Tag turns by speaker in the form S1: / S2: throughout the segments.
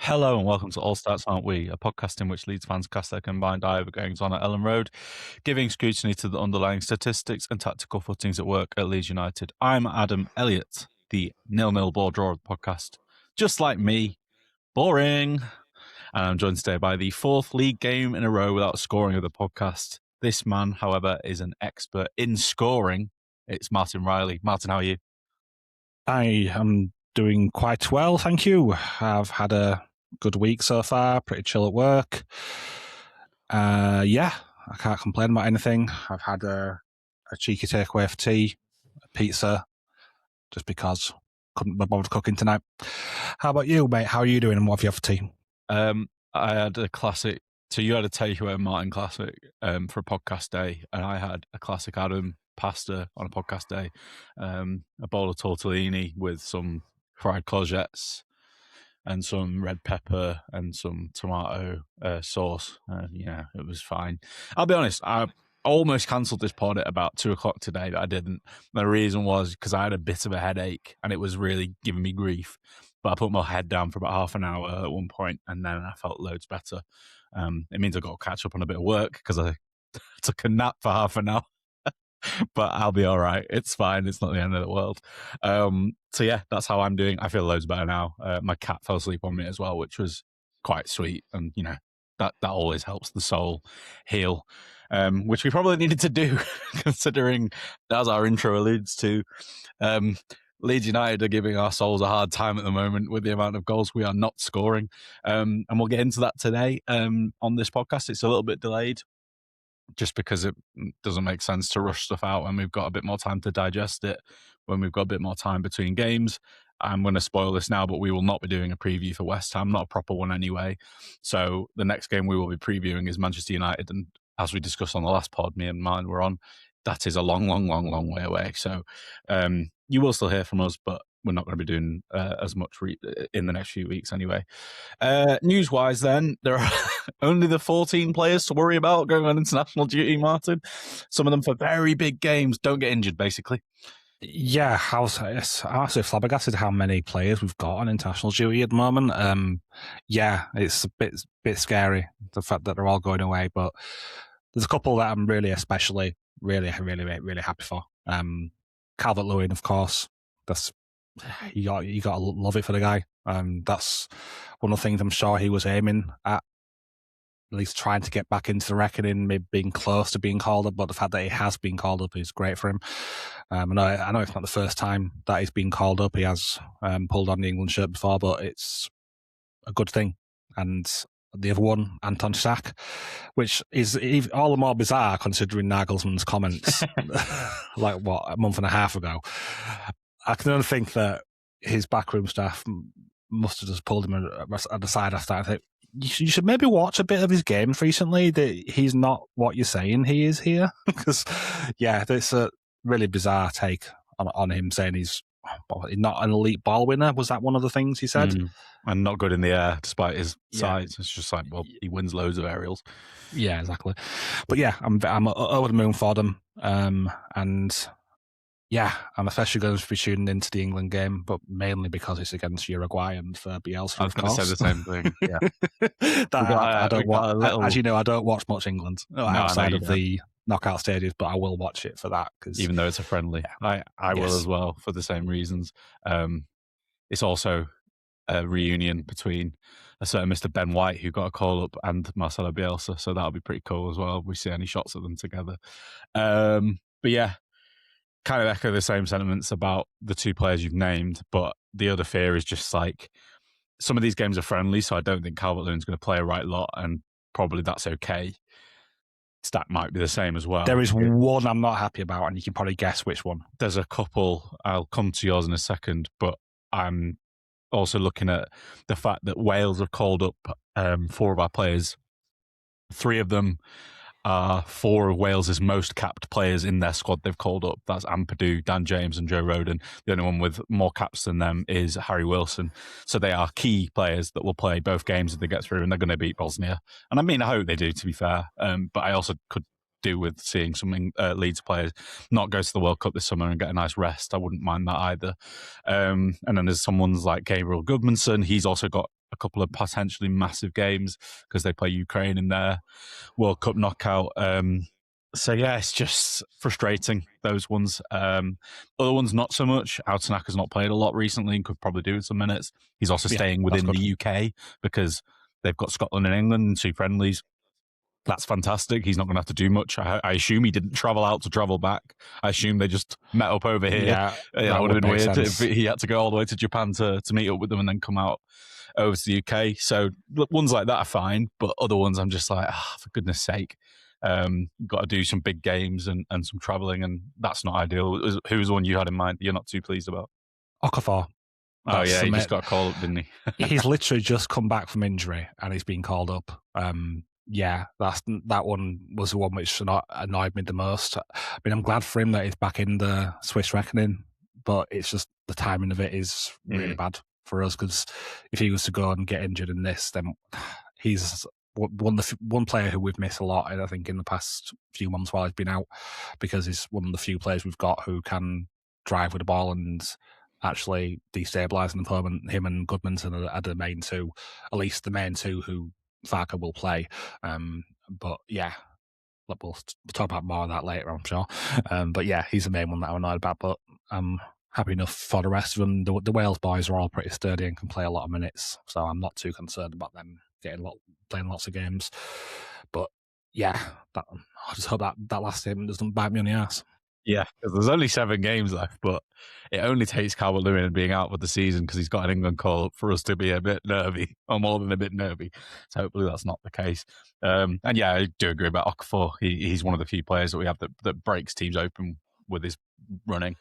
S1: Hello and welcome to All Stats Aren't We, a podcast in which Leeds fans cast their combined eye over goings on at Ellen Road, giving scrutiny to the underlying statistics and tactical footings at work at Leeds United. I'm Adam Elliott, the nil-nil ball drawer of the podcast. Just like me, boring. And I'm joined today by the fourth league game in a row without scoring of the podcast. This man, however, is an expert in scoring. It's Martin Riley. Martin, how are you?
S2: I am doing quite well, thank you. I've had a good week so far, pretty chill at work. Yeah, I can't complain about anything. I've had a cheeky takeaway for tea, a pizza, just because couldn't be bothered cooking tonight. How about you, mate? How are you doing and what have you had for tea?
S1: I had a classic. So you had a takeaway Martin classic for a podcast day, and I had a classic Adam pasta on a podcast day. A bowl of tortellini with some fried courgettes and some red pepper and some tomato sauce. Yeah, it was fine. I'll be honest, I almost cancelled this pod at about 2:00 today, but I didn't. The reason was because I had a bit of a headache and it was really giving me grief. But I put my head down for about half an hour at one point, and then I felt loads better. It means I've got to catch up on a bit of work because I took a nap for half an hour. But I'll be all right. It's fine. It's not the end of the world. So yeah, that's how I'm doing. I feel loads better now. My cat fell asleep on me as well, which was quite sweet. And, you know, that always helps the soul heal, which we probably needed to do, considering, as our intro alludes to, Leeds United are giving our souls a hard time at the moment with the amount of goals we are not scoring. And we'll get into that today on this podcast. It's a little bit delayed, just because it doesn't make sense to rush stuff out when we've got a bit more time to digest it, when we've got a bit more time between games. I'm going to spoil this now, but we will not be doing a preview for West Ham, not a proper one anyway. So the next game we will be previewing is Manchester United. And as we discussed on the last pod, me and mine were on, that is a long way away. So you will still hear from us, but we're not going to be doing as much in the next few weeks anyway. News-wise then, there are only the 14 players to worry about going on international duty, Martin. Some of them for very big games. Don't get injured, basically.
S2: Yeah, I'm actually flabbergasted how many players we've got on international duty at the moment. Yeah, it's a bit scary, the fact that they're all going away, but there's a couple that I'm really really happy for. Calvert-Lewin, of course. That's you got to love it for the guy. That's one of the things I'm sure he was aiming at least trying to get back into the reckoning, maybe being close to being called up, but the fact that he has been called up is great for him. I know it's not the first time that he's been called up. He has pulled on the England shirt before, but it's a good thing. And the other one, Anton Sak, which is all the more bizarre considering Nagelsmann's comments like, a month and a half ago. I can only think that his backroom staff must have just pulled him at the side after that. I think you should maybe watch a bit of his games recently. That he's not what you're saying he is here. Because, yeah, it's a really bizarre take on him saying he's not an elite ball winner. Was that one of the things he said?
S1: And not good in the air, despite his size. It's just like, well, he wins loads of aerials.
S2: Yeah, exactly. But yeah, I'm over the moon for them. And yeah, I'm especially going to be tuning into the England game, but mainly because it's against Uruguay and Bielsa.
S1: I was going to say the same thing. Yeah,
S2: as you know, I don't watch much England outside of the knockout stages, but I will watch it for that. Cause,
S1: even though it's a friendly, I will as well for the same reasons. It's also a reunion between a certain Mr. Ben White, who got a call up, and Marcelo Bielsa, so that'll be pretty cool as well if we see any shots of them together. But yeah, kind of echo the same sentiments about the two players you've named, but the other fear is just like, some of these games are friendly, so I don't think Calvert-Lewin's going to play a right lot, and probably that's okay. Stack might be the same as well.
S2: There is one I'm not happy about, and you can probably guess which one.
S1: There's a couple, I'll come to yours in a second, but I'm also looking at the fact that Wales have called up 4 of our players. 3 of them are 4 of Wales's most capped players in their squad they've called up. That's Ampadu, Dan James and Joe Rodon. The only one with more caps than them is Harry Wilson. So they are key players that will play both games if they get through, and they're going to beat Bosnia. And I mean, I hope they do, to be fair. But I also could do with seeing some Leeds players not go to the World Cup this summer and get a nice rest. I wouldn't mind that either. And then there's someone like Gabriel Goodmanson. He's also got a couple of potentially massive games because they play Ukraine in their World Cup knockout. So yeah, it's just frustrating, those ones. Other ones, not so much. Outanaker's not played a lot recently and could probably do with some minutes. He's also staying within the UK because they've got Scotland and England and 2 friendlies. That's fantastic. He's not going to have to do much. I assume he didn't travel out to travel back. I assume they just met up over here.
S2: Yeah,
S1: that would have been weird if he had to go all the way to Japan to meet up with them and then come out over to the UK. So ones like that are fine, but other ones I'm just like, for goodness sake. Got to do some big games and some travelling, and that's not ideal. Who's the one you had in mind that you're not too pleased about?
S2: Okafor.
S1: Oh yeah, he just got called up, didn't he?
S2: He's literally just come back from injury and he's been called up. Yeah, that one was the one which annoyed me the most. I mean, I'm glad for him that he's back in the Swiss reckoning, but it's just the timing of it is really bad for us, because if he was to go and get injured in this, then he's one player who we've missed a lot, I think, in the past few months while he's been out, because he's one of the few players we've got who can drive with the ball and actually destabilise an opponent. Him and Goodmanson are the main two, at least the main two who Farke will play. But yeah, we'll talk about more of that later, I'm sure. But yeah, he's the main one that I'm annoyed about, but I'm happy enough for the rest of them. The Wales boys are all pretty sturdy and can play a lot of minutes, so I'm not too concerned about them playing lots of games. But yeah, I just hope that last statement doesn't bite me on the ass.
S1: Yeah, because there's only 7 games left, but it only takes Calvert-Lewin being out for the season because he's got an England call up for us to be a bit nervy, or more than a bit nervy. So hopefully that's not the case. And yeah, I do agree about Okafor. He's one of the few players that we have that breaks teams open with his running,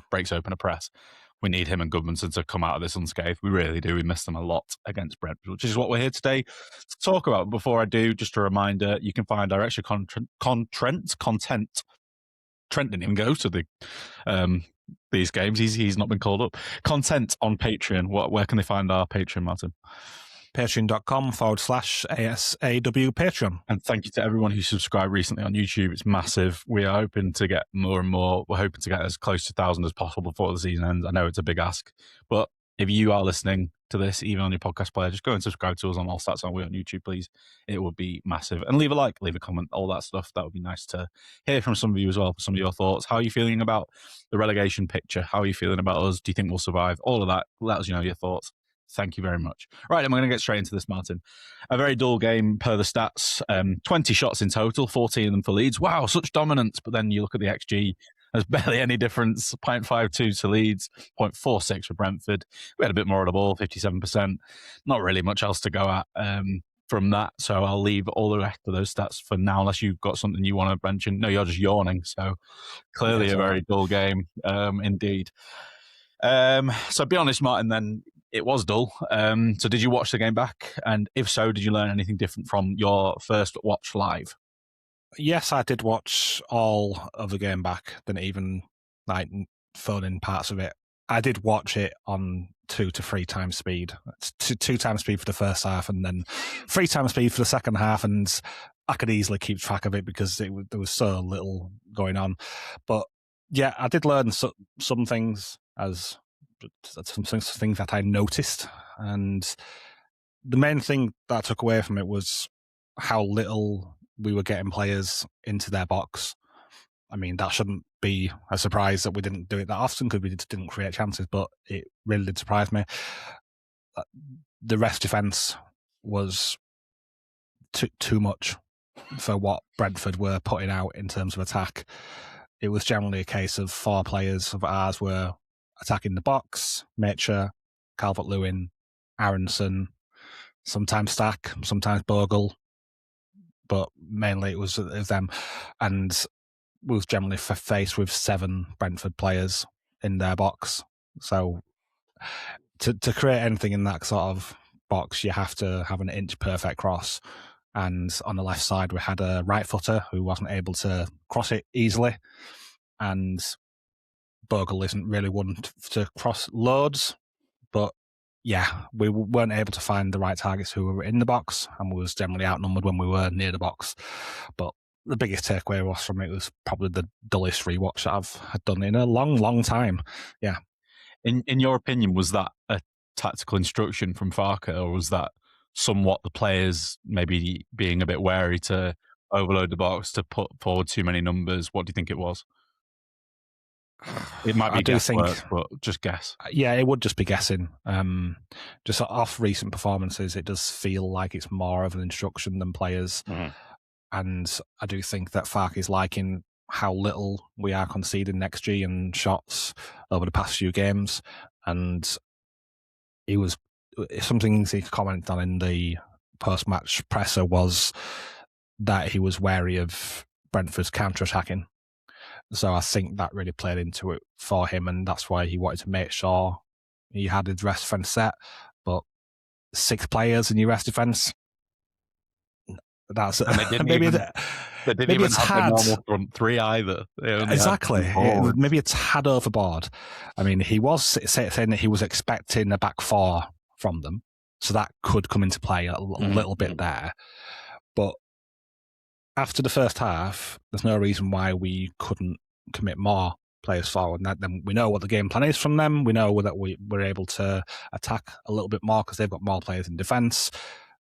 S1: breaks open a press. We need him and Goodmanson to come out of this unscathed. We really do. We missed them a lot against Brentford, which is what we're here today to talk about. Before I do, just a reminder, you can find our extra content. Trent didn't even go to these games. He's not been called up. Content on Patreon. Where can they find our Patreon, Martin?
S2: Patreon.com/ASAW Patreon.
S1: And thank you to everyone who subscribed recently on YouTube. It's massive. We are hoping to get more and more. We're hoping to get as close to 1,000 as possible before the season ends. I know it's a big ask, but if you are listening to this, even on your podcast player, just go and subscribe to us on All Stats on YouTube, please. It would be massive. And leave a like, leave a comment, all that stuff. That would be nice to hear from some of you as well, some of your thoughts. How are you feeling about the relegation picture? How are you feeling about us? Do you think we'll survive? All of that. Let us know your thoughts. Thank you very much. Right, I'm going to get straight into this, Martin. A very dull game per the stats. 20 shots in total, 14 of them for Leeds. Wow, such dominance. But then you look at the XG, there's barely any difference. 0.52 to Leeds, 0.46 for Brentford. We had a bit more of the ball, 57%. Not really much else to go at from that. So I'll leave all the rest of those stats for now, unless you've got something you want to mention. No, you're just yawning. So clearly a very dull game indeed. So be honest, Martin, then it was dull. So did you watch the game back? And if so, did you learn anything different from your first watch live?
S2: Yes, I did watch all of the game back, didn't even phone in parts of it. I did watch it on 2 to 3 times speed. It's 2 times speed for the first half and then 3 times speed for the second half, and I could easily keep track of it because there was so little going on. But yeah, I did learn some things that I noticed, and the main thing that I took away from it was how little we were getting players into their box. I mean, that shouldn't be a surprise that we didn't do it that often because we didn't create chances, but it really did surprise me. The rest defence was too much for what Brentford were putting out in terms of attack. It was generally a case of 4 players of ours were attacking the box: Macher, Calvert-Lewin, Aronson, sometimes Stack, sometimes Bogle, but mainly it was them. And we was generally faced with 7 Brentford players in their box. So to create anything in that sort of box, you have to have an inch perfect cross. And on the left side, we had a right footer who wasn't able to cross it easily. And Bogle isn't really one to cross loads, but yeah, we weren't able to find the right targets who were in the box, and we was generally outnumbered when we were near the box. But the biggest takeaway from it was probably the dullest rewatch that I've done in a long, long time. Yeah.
S1: In your opinion, was that a tactical instruction from Farke, or was that somewhat the players maybe being a bit wary to overload the box, to put forward too many numbers? What do you think it was? It might be
S2: I do think,
S1: guesswork, but just guess.
S2: yeah, it would just be guessing. Just off recent performances, it does feel like it's more of an instruction than players.
S1: Mm-hmm.
S2: And I do think that Farke is liking how little we are conceding XG and shots over the past few games. And he was, something he commented on in the post-match presser was that he was wary of Brentford's counter-attacking. So I think that really played into it for him, and that's why he wanted to make sure he had his rest defence set. But 6 players in your rest defence, that's maybe
S1: they didn't even have the normal front three either.
S2: Exactly. Maybe it's had overboard. I mean, he was saying that he was expecting a back 4 from them, so that could come into play a little bit there. But after the first half, there's no reason why we couldn't commit more players forward. And then we know what the game plan is from them. We know that we're able to attack a little bit more because they've got more players in defence.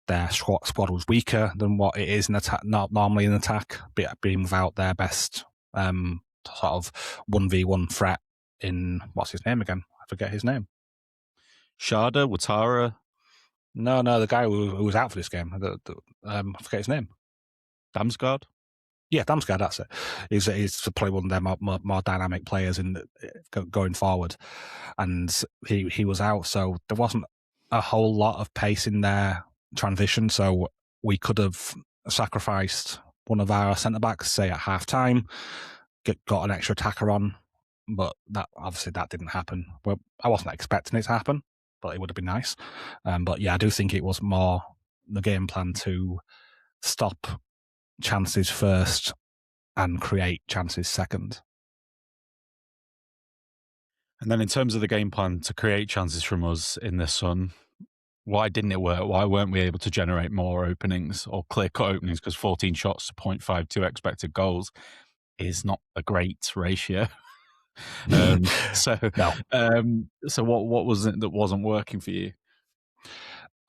S2: Their squad was weaker than what it is in attack, not normally in attack, being without their best sort of 1v1 threat in, what's his name again? I forget his name.
S1: Sharda, Watara?
S2: No, the guy who was out for this game. I forget his name.
S1: Damsgaard?
S2: Yeah, Damsgaard, that's it. He's probably one of their more dynamic players going forward. And he was out, so there wasn't a whole lot of pace in their transition. So we could have sacrificed one of our centre-backs, say at half-time, got an extra attacker on, but that didn't happen. Well, I wasn't expecting it to happen, but it would have been nice. But yeah, I do think it was more the game plan to stop chances first and create chances second.
S1: And then in terms of the game plan to create chances from us in the sun, why didn't it work? Why weren't we able to generate more openings or clear-cut openings? Because 14 shots to 0.52 expected goals is not a great ratio. So what was it that wasn't working for you?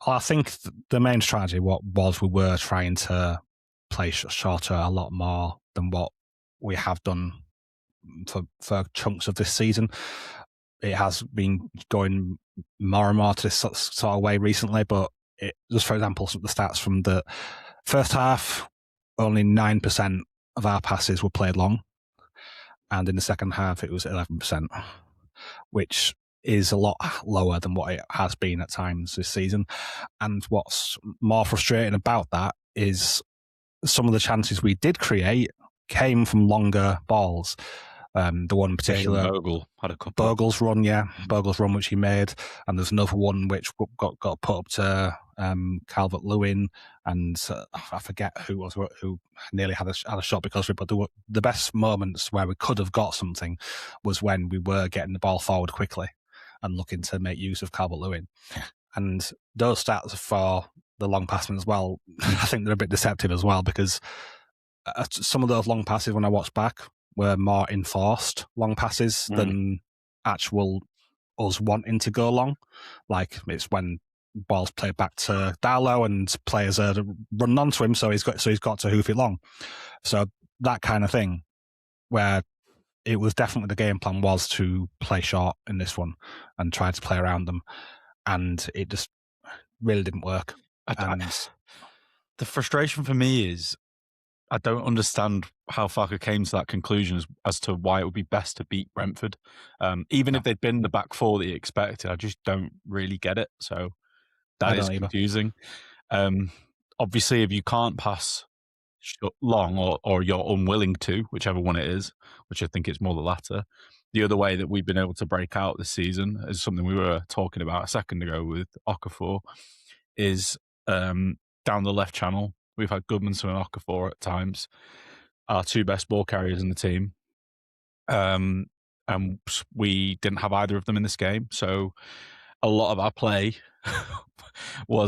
S2: Well, I think the main strategy we were trying to play shorter a lot more than what we have done for chunks of this season. It has been going more and more to this sort of way recently, but just for example, the stats from the first half, only 9% of our passes were played long, and in the second half it was 11%, which is a lot lower than what it has been at times this season. And what's more frustrating about that is some of the chances we did create came from longer balls. The one in particular,
S1: Bogle had a couple.
S2: Bogle's run which he made, and there's another one which got put up to Calvert-Lewin, and I forget who nearly had a shot because of it. But the best moments where we could have got something was when we were getting the ball forward quickly and looking to make use of Calvert-Lewin. And those stats for the long passing as well, I think they're a bit deceptive as well, because some of those long passes, when I watched back, were more enforced long passes than actual us wanting to go long. Like, it's when balls played back to Darlow and players are running onto him, so he's got to hoof it long. So that kind of thing, where it was definitely the game plan was to play short in this one and try to play around them, and it just really didn't work.
S1: The frustration for me is I don't understand how Farke came to that conclusion as to why it would be best to beat Brentford. Even if they'd been the back 4 that he expected, I just don't really get it. So that is confusing. Obviously, if you can't pass long or you're unwilling to, whichever one it is, which I think it's more the latter, the other way that we've been able to break out this season is something we were talking about a second ago with Okafor, is down the left channel. We've had Goodmanson and Okafor at times, our 2 best ball carriers in the team. And we didn't have either of them in this game. So a lot of our play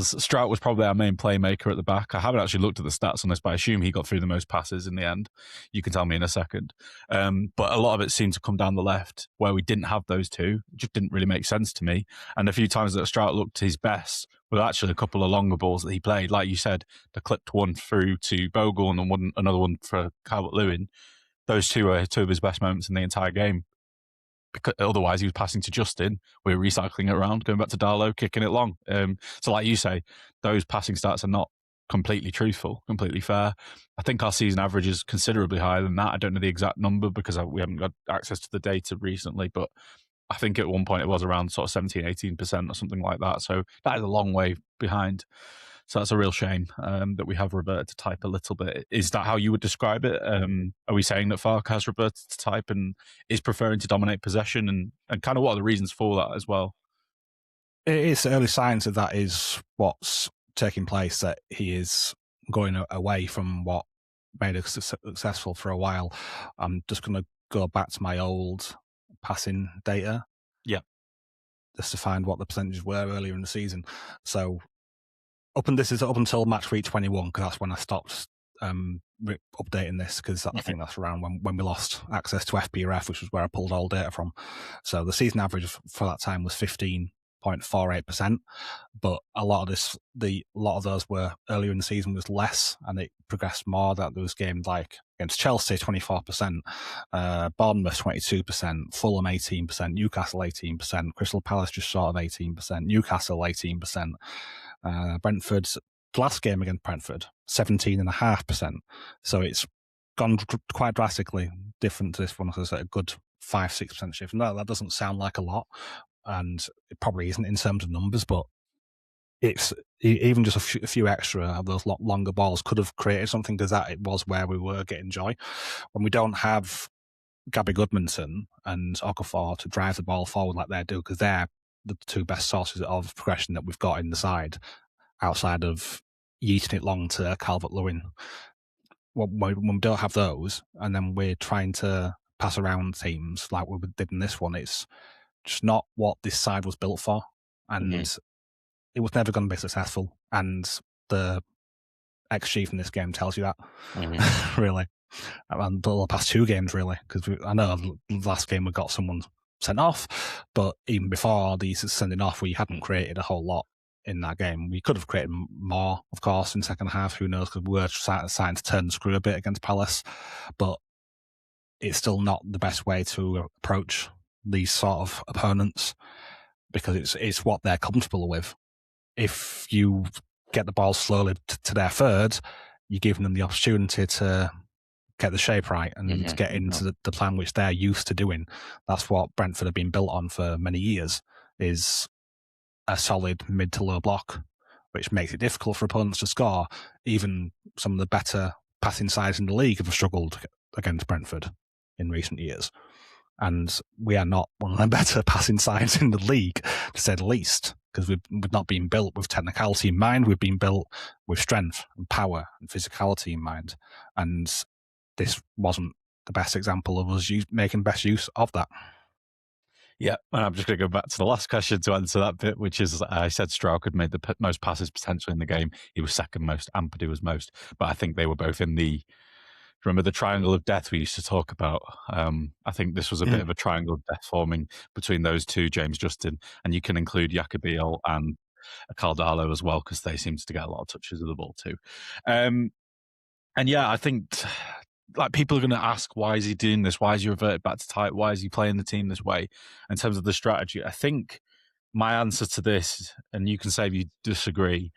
S1: Strout was probably our main playmaker at the back. I haven't actually looked at the stats on this, but I assume he got through the most passes in the end. You can tell me in a second. But a lot of it seemed to come down the left where we didn't have those two. It just didn't really make sense to me. And a few times that Strout looked his best were actually a couple of longer balls that he played. Like you said, the clipped one through to Bogle and another one for Calvert-Lewin. Those two are two of his best moments in the entire game. Because otherwise he was passing to Justin. We were recycling it around, going back to Darlow, kicking it long. So like you say, those passing stats are not completely truthful, completely fair. I think our season average is considerably higher than that. I don't know the exact number because we haven't got access to the data recently, but I think at one point it was around sort of 17, 18% or something like that. So that is a long way behind. So that's a real shame that we have reverted to type a little bit. Is that how you would describe it? Are we saying that Farke has reverted to type and is preferring to dominate possession? And kind of what are the reasons for that as well?
S2: It is early signs that is what's taking place, that he is going away from what made us successful for a while. I'm just going to go back to my old passing data.
S1: Yeah.
S2: Just to find what the percentages were earlier in the season. So up until match week 21, because that's when I stopped updating this, because I think that's around when we lost access to FBref, which was where I pulled all data from. So the season average for that time was 15.48%, but a lot of those were earlier in the season was less, and it progressed more. That there was games like against Chelsea 24%, Bournemouth 22%, Fulham 18%, Newcastle 18%, Crystal Palace just short of 18%, Newcastle 18%. Brentford's last game against Brentford, 17.5%. So it's gone quite drastically different to this one. So it's a good 5-6% shift. No, that doesn't sound like a lot, and it probably isn't in terms of numbers, but it's even just a few extra of those longer balls could have created something, because that it was where we were getting joy. When we don't have Gabby Goodmanson and Okafor to drive the ball forward like they do, because they're the two best sources of progression that we've got in the side, outside of yeeting it long to Calvert-Lewin. When we don't have those, and then we're trying to pass around teams like we did in this one, it's just not what this side was built for, and it was never going to be successful. And the XG from this game tells you that, really. And the past two games, really, because I know the last game we got someone sent off, but even before these sending off, we hadn't created a whole lot in that game. We could have created more, of course, in the second half. Who knows? Because we were starting to turn the screw a bit against Palace, but it's still not the best way to approach these sort of opponents, because it's what they're comfortable with. If you get the ball slowly to their third, you're giving them the opportunity to get the shape right and get into the plan which they're used to doing. That's what Brentford have been built on for many years, is a solid mid to low block, which makes it difficult for opponents to score. Even some of the better passing sides in the league have struggled against Brentford in recent years. And we are not one of the better passing sides in the league, to say the least, because we've not been built with technicality in mind. We've been built with strength and power and physicality in mind. And this wasn't the best example of us making best use of that.
S1: Yeah, and I'm just going to go back to the last question to answer that bit, which is I said Stroud had made the most passes potentially in the game. He was second most, Ampadu was most. But I think they were both in remember the triangle of death we used to talk about? I think this was a bit of a triangle of death forming between those two, James Justin, and you can include Jacobiel and Caldalo as well, because they seem to get a lot of touches of the ball too. And yeah, I think like people are going to ask, why is he doing this? Why is he reverted back to type? Why is he playing the team this way? In terms of the strategy, I think my answer to this, and you can say if you disagree,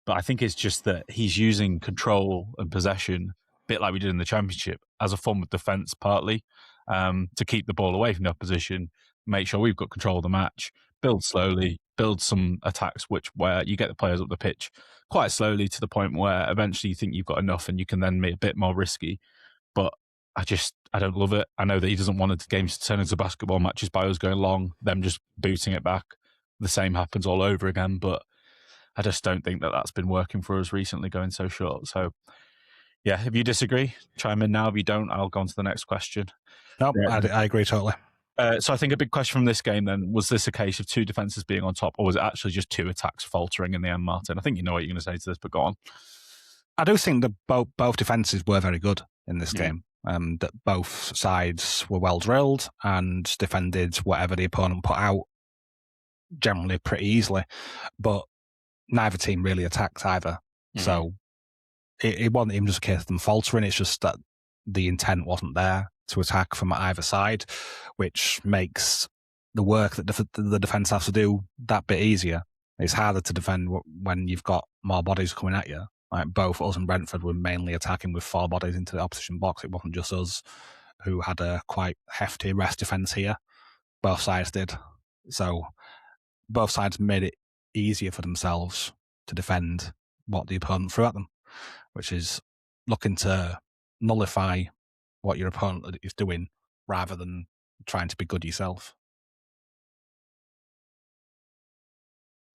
S1: but I think it's just that he's using control and possession, a bit like we did in the Championship, as a form of defence partly, to keep the ball away from the opposition, make sure we've got control of the match, build slowly, build some attacks where you get the players up the pitch quite slowly to the point where eventually you think you've got enough and you can then make a bit more risky. But I don't love it. I know that he doesn't want the games to turn into basketball matches by us going long, them just booting it back. The same happens all over again, but I just don't think that that's been working for us recently, going so short. So, yeah, if you disagree, chime in now. If you don't, I'll go on to the next question.
S2: No, I agree totally.
S1: So I think a big question from this game then, was this a case of two defences being on top, or was it actually just two attacks faltering in the end, Martin? I think you know what you're going to say to this, but go on.
S2: I do think that both defences were very good in this game. That both sides were well drilled and defended whatever the opponent put out generally pretty easily. But neither team really attacked either. So it wasn't even just a case of them faltering, it's just that the intent wasn't there to attack from either side, which makes the work that the defence has to do that bit easier. It's harder to defend when you've got more bodies coming at you. Like both us and Brentford were mainly attacking with 4 bodies into the opposition box. It wasn't just us who had a quite hefty rest defence here. Both sides did. So both sides made it easier for themselves to defend what the opponent threw at them, which is looking to nullify what your opponent is doing rather than trying to be good yourself.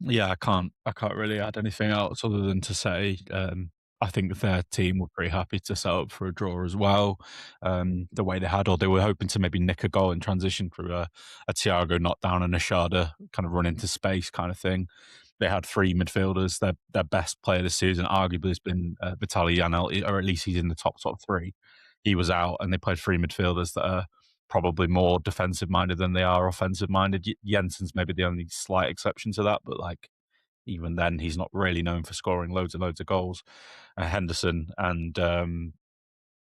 S1: Yeah, I can't really add anything else other than to say I think their team were pretty happy to set up for a draw as well. The way they had, or they were hoping to maybe nick a goal in transition through a Thiago knockdown and a Shada kind of run into space kind of thing. They had 3 midfielders. Their best player this season arguably has been Vitaly Janelt, or at least he's in the top 3. He was out, and they played 3 midfielders that are probably more defensive minded than they are offensive minded. Jensen's maybe the only slight exception to that, but like even then, he's not really known for scoring loads and loads of goals. Henderson and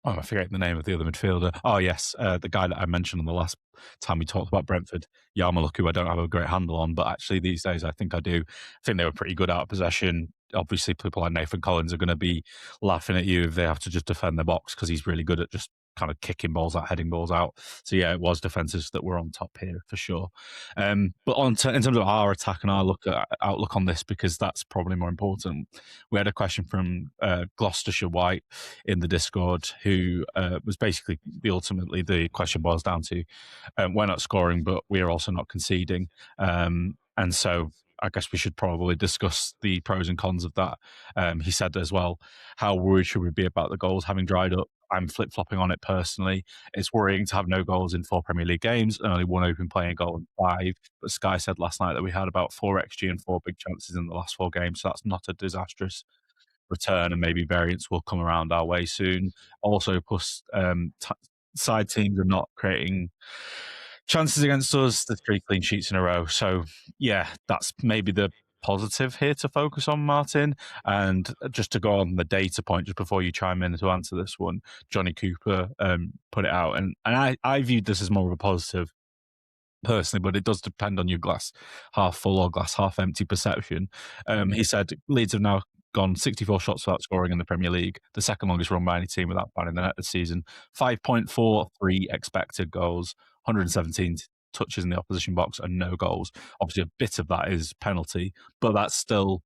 S1: I forget the name of the other midfielder. Oh yes, the guy that I mentioned on the last time we talked about Brentford, Yarmouth, who I don't have a great handle on, but actually these days I think I do. I think they were pretty good out of possession. Obviously, people like Nathan Collins are going to be laughing at you if they have to just defend the box because he's really good at just kind of kicking balls out, heading balls out. So yeah, it was defenses that were on top here for sure. But in terms of our attack and our outlook on this, because that's probably more important, we had a question from Gloucestershire White in the Discord, who was basically ultimately the question boils down to we're not scoring, but we're also not conceding, and so I guess we should probably discuss the pros and cons of that. He said as well, how worried should we be about the goals having dried up? I'm flip-flopping on it personally. It's worrying to have no goals in 4 Premier League games and only 1 open playing goal in 5. But Sky said last night that we had about 4 XG and 4 big chances in the last 4 games, so that's not a disastrous return, and maybe variance will come around our way soon. Also, plus side teams are not creating chances against us. There's 3 clean sheets in a row. So yeah, that's maybe the positive here to focus on, Martin. And just to go on the data point, just before you chime in to answer this one, Johnny Cooper put it out, and I viewed this as more of a positive personally, but it does depend on your glass half full or glass half empty perception. He said Leeds have now gone 64 shots without scoring in the Premier League, the second longest run by any team without finding the net this season. 5.43 expected goals, 117 touches in the opposition box, and no goals. Obviously, a bit of that is penalty, but that's still,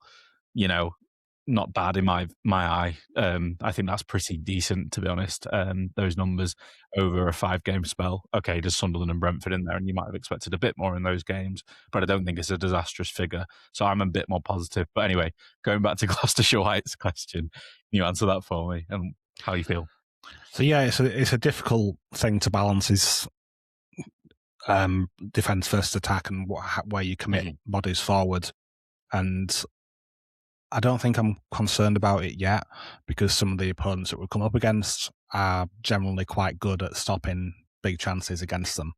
S1: not bad in my eye. I think that's pretty decent, to be honest. Those numbers over a 5-game spell. Okay, there's Sunderland and Brentford in there, and you might have expected a bit more in those games, but I don't think it's a disastrous figure. So I'm a bit more positive. But anyway, going back to Gloucestershire White's question, can you answer that for me and how you feel?
S2: So yeah, it's a difficult thing to balance. Is defense versus attack, and where you commit bodies forward. And I don't think I'm concerned about it yet, because some of the opponents that we come up against are generally quite good at stopping big chances against them.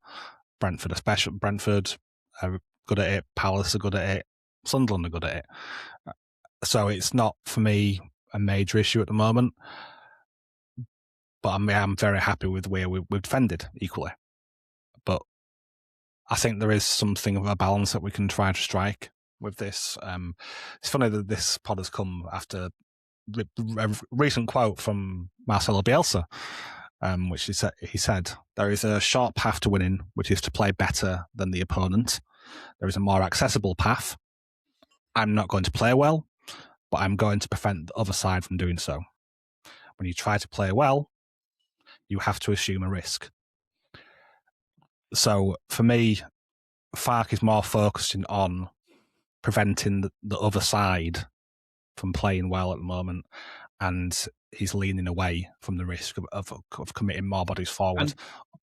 S2: Brentford, especially Brentford, are good at it. Palace are good at it. Sunderland are good at it. So it's not, for me, a major issue at the moment. But I'm very happy with the way we've defended equally. But I think there is something of a balance that we can try to strike with this. It's funny that this pod has come after a recent quote from Marcelo Bielsa, which he said, there is a short path to winning, which is to play better than the opponent. There is a more accessible path. I'm not going to play well, but I'm going to prevent the other side from doing so. When you try to play well, you have to assume a risk. So for me, Farke is more focusing on preventing the other side from playing well at the moment. And he's leaning away from the risk of committing more bodies forward.
S1: And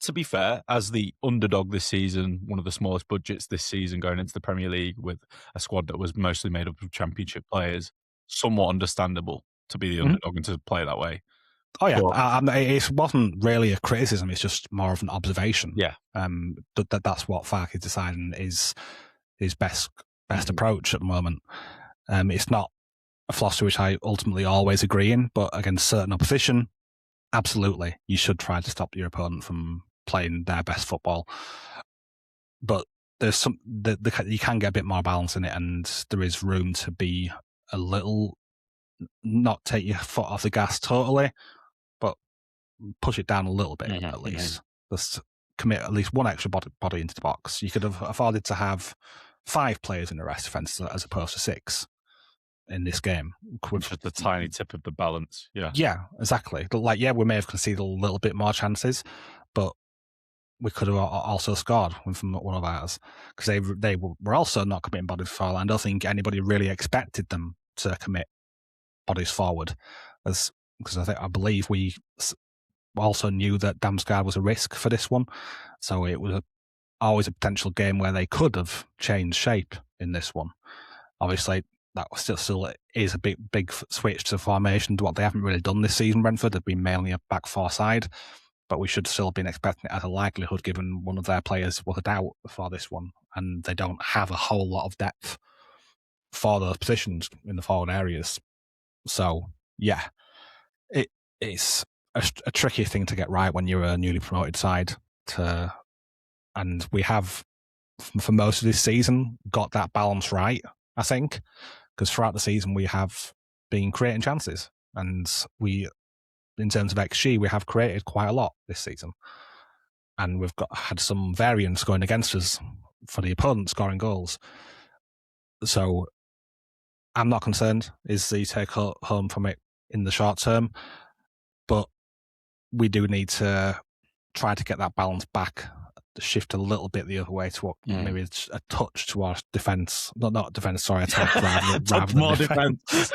S1: to be fair, as the underdog this season, one of the smallest budgets this season going into the Premier League with a squad that was mostly made up of Championship players, somewhat understandable to be the underdog and to play that way.
S2: Oh yeah, it wasn't really a criticism; it's just more of an observation.
S1: Yeah,
S2: that's what Farke is deciding is his best approach at the moment. It's not a philosophy which I ultimately always agree in, but against certain opposition, absolutely, you should try to stop your opponent from playing their best football. But there's you can get a bit more balance in it, and there is room to be a little, not take your foot off the gas totally, but push it down a little bit at least. Just commit at least one extra body into the box. You could have afforded to have 5 players in the rest defence as opposed to 6 in this game.
S1: Just the tiny tip of the balance.
S2: Yeah, exactly. Like, we may have conceded a little bit more chances, but we could have also scored from one of ours, because they were also not committing bodies forward. I don't think anybody really expected them to commit bodies forward, because I believe we also knew that Damsgaard was a risk for this one, so it was always a potential game where they could have changed shape in this one. Obviously, that still is a big switch to formation to what they haven't really done this season. Brentford have been mainly a back 4 side, but we should still have been expecting it as a likelihood, given one of their players was a doubt for this one, and they don't have a whole lot of depth for those positions in the forward areas. So yeah, it's a tricky thing to get right when you're a newly promoted side. And we have, for most of this season, got that balance right, I think, because throughout the season we have been creating chances, and in terms of XG, we have created quite a lot this season, and we've had some variance going against us for the opponent scoring goals. So I'm not concerned is the take home from it in the short term, but we do need to try to get that balance back, shift a little bit the other way to what maybe it's a touch towards defence, not defence, sorry, attack rather
S1: more defence.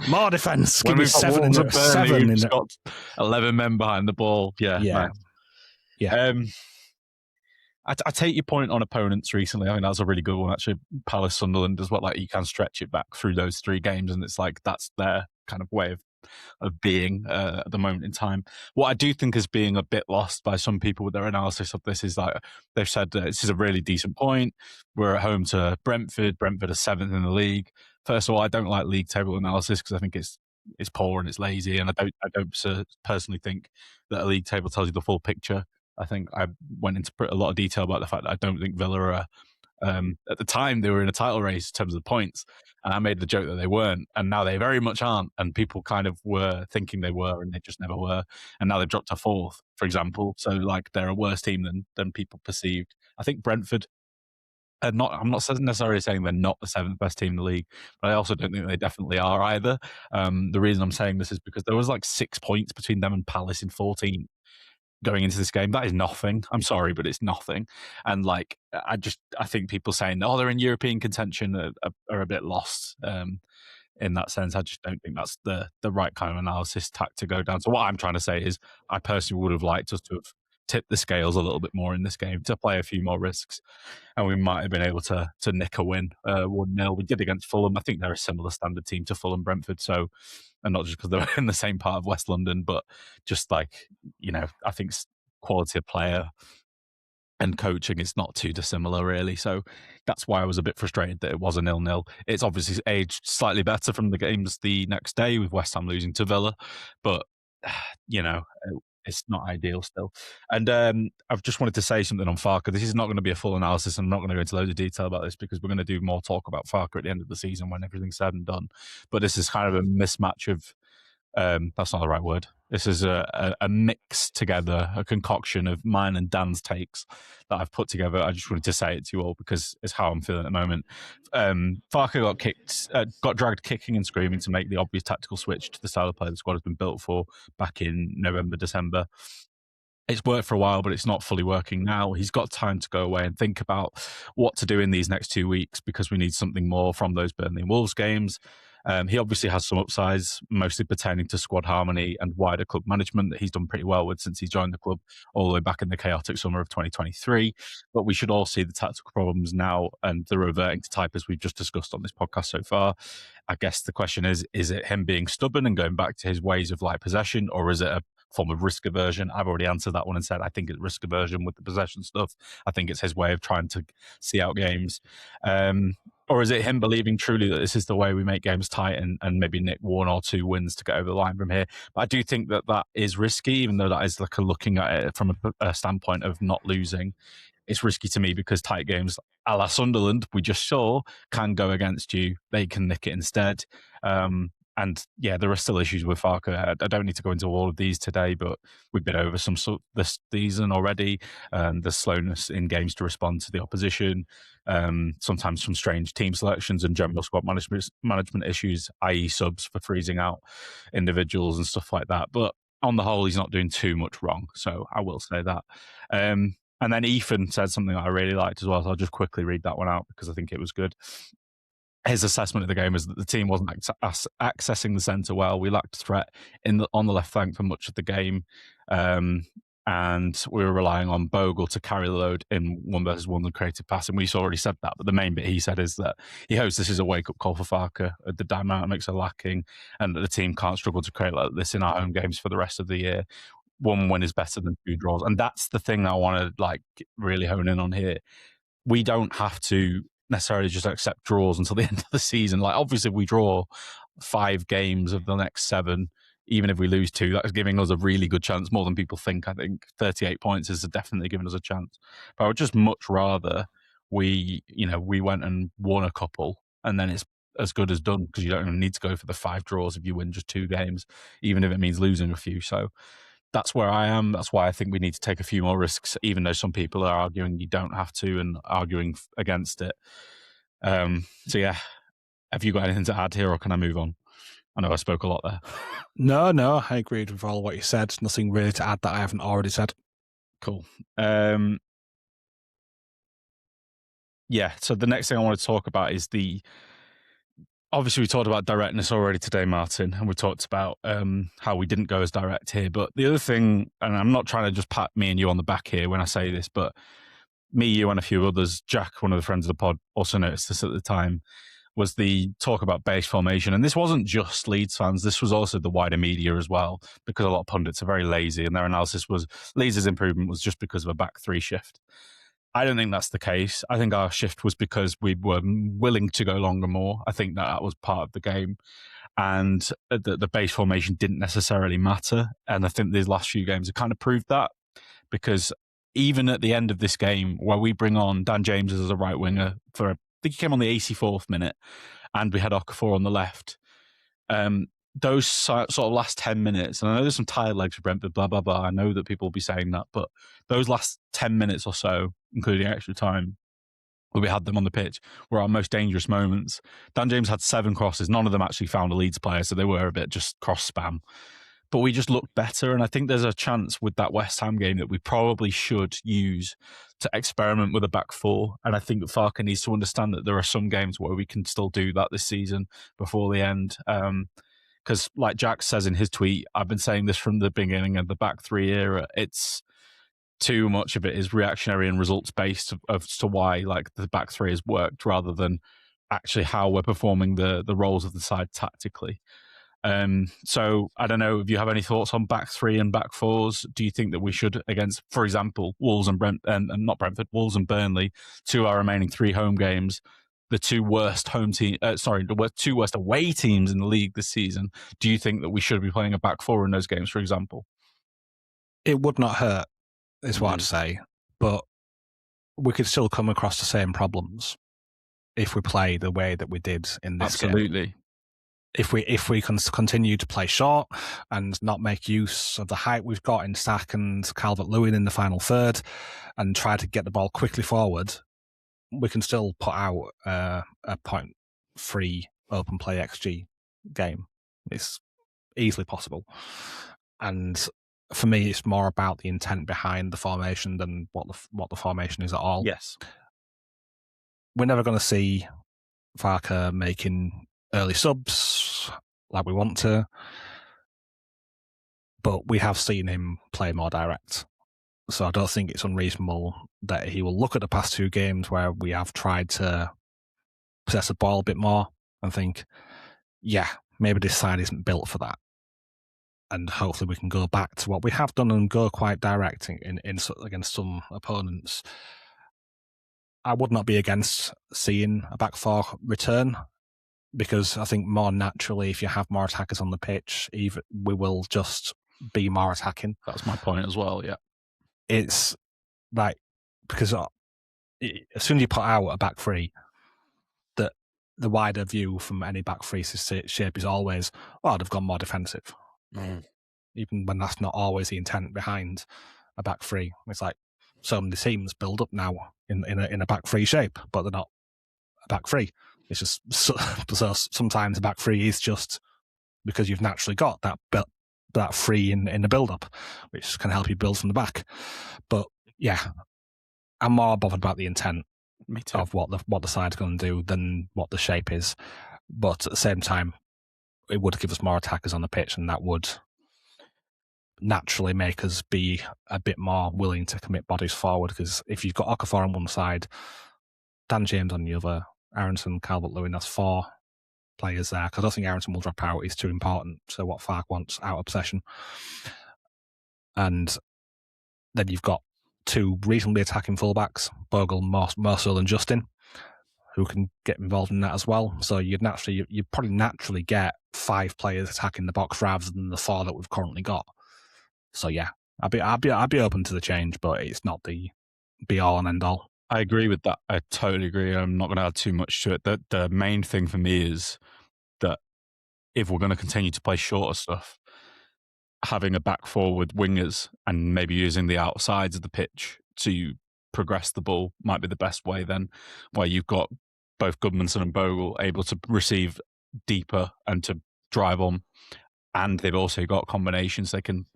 S2: More defence.
S1: Give
S2: me 7 in the
S1: got 11 men behind the ball. Yeah. I take your point on opponents recently. I think that's a really good one, actually. Palace, Sunderland as well. Like, you can stretch it back through those 3 games, and it's like that's their kind of way of being at the moment in time. What I do think is being a bit lost by some people with their analysis of this is like they've said this is a really decent point. We're at home to Brentford. Brentford are 7th in the league. First of all, I don't like league table analysis because I think it's poor and it's lazy, and I don't personally think that a league table tells you the full picture. I think I went into a lot of detail about the fact that I don't think Villa are at the time they were in a title race in terms of points, and I made the joke that they weren't, and now they very much aren't, and people kind of were thinking they were, and they just never were, and now they've dropped to 4th, for example. So like they're a worse team than people perceived. I think Brentford I'm not necessarily saying they're not the 7th best team in the league, but I also don't think they definitely are either. The reason I'm saying this is because there was like 6 points between them and Palace in 14 going into this game. That is nothing. I'm sorry, but it's nothing. And like, I think people saying, oh, they're in European contention are a bit lost in that sense. I just don't think that's the right kind of analysis tack to go down. So what I'm trying to say is I personally would have liked us to have tipped the scales a little bit more in this game, to play a few more risks, and we might have been able to nick a win 1-0. We did against Fulham. I think they're a similar standard team to Fulham, Brentford, so, and not just because they're in the same part of West London, but just like, I think quality of player and coaching is not too dissimilar, really. So that's why I was a bit frustrated that it was a 0-0. It's obviously aged slightly better from the games the next day with West Ham losing to Villa, but it's not ideal still. And I've just wanted to say something on Farke. This is not going to be a full analysis, and I'm not going to go into loads of detail about this because we're going to do more talk about Farke at the end of the season when everything's said and done. But this is kind of a mismatch of, that's not the right word. This is a mix together, a concoction of mine and Dan's takes that I've put together. I just wanted to say it to you all because it's how I'm feeling at the moment. Farke got dragged kicking and screaming to make the obvious tactical switch to the style of play the squad has been built for back in November, December. It's worked for a while, but it's not fully working now. He's got time to go away and think about what to do in these next 2 weeks because we need something more from those Burnley and Wolves games. He obviously has some upsides, mostly pertaining to squad harmony and wider club management that he's done pretty well with since he joined the club all the way back in the chaotic summer of 2023. But we should all see the tactical problems now and the reverting to type as we've just discussed on this podcast so far. I guess the question is it him being stubborn and going back to his ways of like possession, or is it a form of risk aversion? I've already answered that one and said I think it's risk aversion with the possession stuff. I think it's his way of trying to see out games. Or is it him believing truly that this is the way we make games tight and maybe nick 1 or 2 wins to get over the line from here? But I do think that is risky, even though that is like looking at it from a standpoint of not losing. It's risky to me because tight games a la Sunderland, we just saw, can go against you. They can nick it instead. And yeah, there are still issues with Farke. I don't need to go into all of these today, but we've been over some this season already. The slowness in games to respond to the opposition, sometimes some strange team selections and general squad management issues, i.e. subs for freezing out individuals and stuff like that. But on the whole, he's not doing too much wrong. So I will say that. And then Ethan said something that I really liked as well. So I'll just quickly read that one out because I think it was good. His assessment of the game was that the team wasn't accessing the centre well. We lacked threat on the left flank for much of the game. And we were relying on Bogle to carry the load in 1v1 and creative passing. We've already said that, but the main bit he said is that he hopes this is a wake-up call for Farke. The dynamics are lacking and that the team can't struggle to create like this in our home games for the rest of the year. 1 win is better than 2 draws. And that's the thing I want to like really hone in on here. We don't have to necessarily just accept draws until the end of the season. Like obviously if we draw 5 games of the next 7, even if we lose 2, that's giving us a really good chance, more than people think. I think 38 points is definitely giving us a chance. But I would just much rather we went and won a couple and then it's as good as done, because you don't even need to go for the 5 draws if you win just 2 games, even if it means losing a few. So that's where I am. That's why I think we need to take a few more risks, even though some people are arguing you don't have to and arguing against it. So yeah, have you got anything to add here, or can I move on? I know I spoke a lot there.
S2: No, I agreed with all what you said. Nothing really to add that I haven't already said.
S1: Cool. Yeah, so the next thing I want to talk about is obviously we talked about directness already today, Martin, and we talked about how we didn't go as direct here. But the other thing, and I'm not trying to just pat me and you on the back here when I say this, but me, you, and a few others, Jack, one of the friends of the pod, also noticed this at the time, was the talk about base formation. And this wasn't just Leeds fans, this was also the wider media as well, because a lot of pundits are very lazy and their analysis was Leeds' improvement was just because of a back 3 shift. I don't think that's the case. I think our shift was because we were willing to go longer more. I think that was part of the game. And the base formation didn't necessarily matter. And I think these last few games have kind of proved that, because even at the end of this game, where we bring on Dan James as a right winger I think he came on the 84th minute, and we had Okafor on the left. Those sort of last 10 minutes, and I know there's some tired legs for Brentford, blah, blah, blah. I know that people will be saying that, but those last 10 minutes or so, including extra time, where we had them on the pitch, were our most dangerous moments. Dan James had 7 crosses. None of them actually found a Leeds player, so they were a bit just cross spam. But we just looked better, and I think there's a chance with that West Ham game that we probably should use to experiment with a back 4. And I think that Farke needs to understand that there are some games where we can still do that this season before the end. Because like Jack says in his tweet, I've been saying this from the beginning of the back 3 era, it's too much of it is reactionary and results based as to why like the back 3 has worked, rather than actually how we're performing the roles of the side tactically. So I don't know if you have any thoughts on back 3 and back 4s. Do you think that we should, against, for example, Wolves and Wolves and Burnley, 2 our remaining 3 home games, the 2 worst the 2 worst away teams in the league this season, do you think that we should be playing a back 4 in those games, for example?
S2: It would not hurt, is what I'd say, but we could still come across the same problems if we play the way that we did in this game.
S1: Absolutely.
S2: If we can continue to play short and not make use of the height we've got in Stack and Calvert-Lewin in the final third, and try to get the ball quickly forward, we can still put out a 0.3 open play XG game. It's easily possible. And for me, it's more about the intent behind the formation than what the formation is at all.
S1: Yes.
S2: We're never going to see Farke making early subs, like we want to. But we have seen him play more direct. So I don't think it's unreasonable that he will look at the past 2 games where we have tried to possess the ball a bit more and think, yeah, maybe this side isn't built for that. And hopefully we can go back to what we have done and go quite direct in against some opponents. I would not be against seeing a back 4 return, because I think more naturally, if you have more attackers on the pitch, we will just be more attacking.
S1: That's my point as well, yeah.
S2: It's like, because as soon as you put out a back 3, the wider view from any back 3 shape is always, they've gone more defensive. Even when that's not always the intent behind a back 3. It's like so many teams build up now in a back 3 shape, but they're not a back 3. It's just so sometimes a back 3 is just because you've naturally got that 3 in the build up, which can help you build from the back. But yeah, I'm more bothered about the intent of what the side's going to do than what the shape is. But at the same time, it would give us more attackers on the pitch, and that would naturally make us be a bit more willing to commit bodies forward. Because if you've got Okafor on one side, Dan James on the other, Aronson, Calvert-Lewin, that's 4 players there. Because I don't think Aronson will drop out. He's too important to what Farke wants out of possession. And then you've got 2 reasonably attacking fullbacks, Bogle more so than Justin, who can get involved in that as well. So you'd probably naturally get 5 players attacking the box rather than the 4 that we've currently got. So yeah, I'd be open to the change, but it's not the be all and end all.
S1: I agree with that. I totally agree. I'm not going to add too much to it. The main thing for me is that if we're going to continue to play shorter stuff, having a back 4 with wingers and maybe using the outsides of the pitch to progress the ball might be the best way then, where you've got both Goodmanson and Bogle able to receive deeper and to drive on. And they've also got combinations they can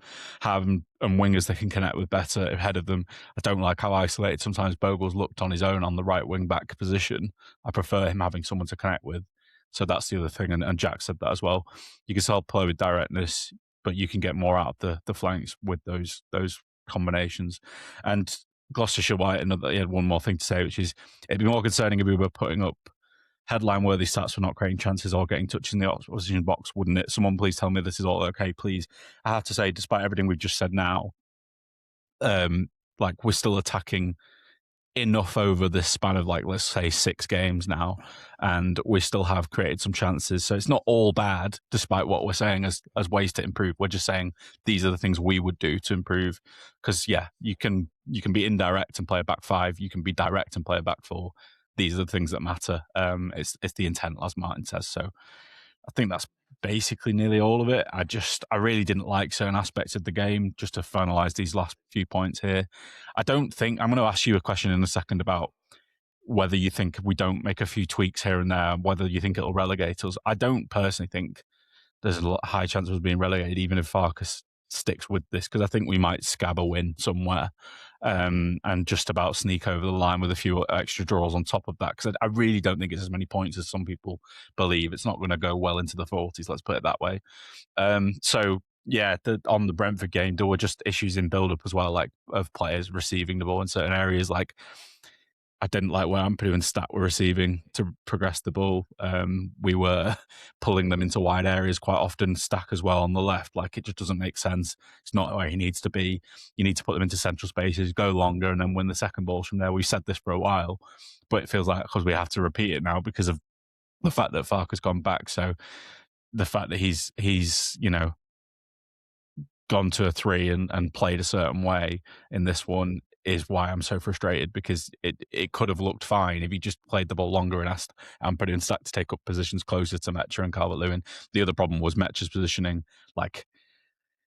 S1: have and wingers they can connect with better ahead of them. I don't like how isolated sometimes Bogle's looked on his own on the right wing back position. I prefer him having someone to connect with. So that's the other thing. And Jack said that as well. You can still play with directness, but you can get more out of the flanks with those combinations. And Gloucestershire White, he had one more thing to say, which is it'd be more concerning if we were putting up headline-worthy stats for not creating chances or getting touches in the opposition box, wouldn't it? Someone please tell me this is all okay, please. I have to say, despite everything we've just said now, we're still attacking enough over this span of let's say 6 games now, and we still have created some chances. So it's not all bad, despite what we're saying as ways to improve. We're just saying these are the things we would do to improve. Because yeah, you can be indirect and play a back 5. You can be direct and play a back 4. These are the things that matter. It's the intent, as Martin says. So I think that's basically nearly all of it. I really didn't like certain aspects of the game. Just to finalise these last few points here, I'm going to ask you a question in a second about whether you think if we don't make a few tweaks here and there, whether you think it'll relegate us. I don't personally think there's a high chance of us being relegated, even if Farke sticks with this, because I think we might scab a win somewhere and just about sneak over the line with a few extra draws on top of that, because I really don't think it's as many points as some people believe. It's not going to go well into the 40s, let's put it that way. So yeah, on the Brentford game, there were just issues in build-up as well, of players receiving the ball in certain areas. I didn't like where Ampadu and Stat were receiving to progress the ball. We were pulling them into wide areas quite often, Stack as well on the left. It just doesn't make sense. It's not where he needs to be. You need to put them into central spaces, go longer, and then win the second balls from there. We've said this for a while, but it feels like because we have to repeat it now because of the fact that Farke has gone back. So the fact that he's gone to a 3 and played a certain way in this one is why I'm so frustrated, because it could have looked fine if he just played the ball longer and asked Ampadu and Stack to take up positions closer to Metcha and Calvert-Lewin. The other problem was Metcha's positioning.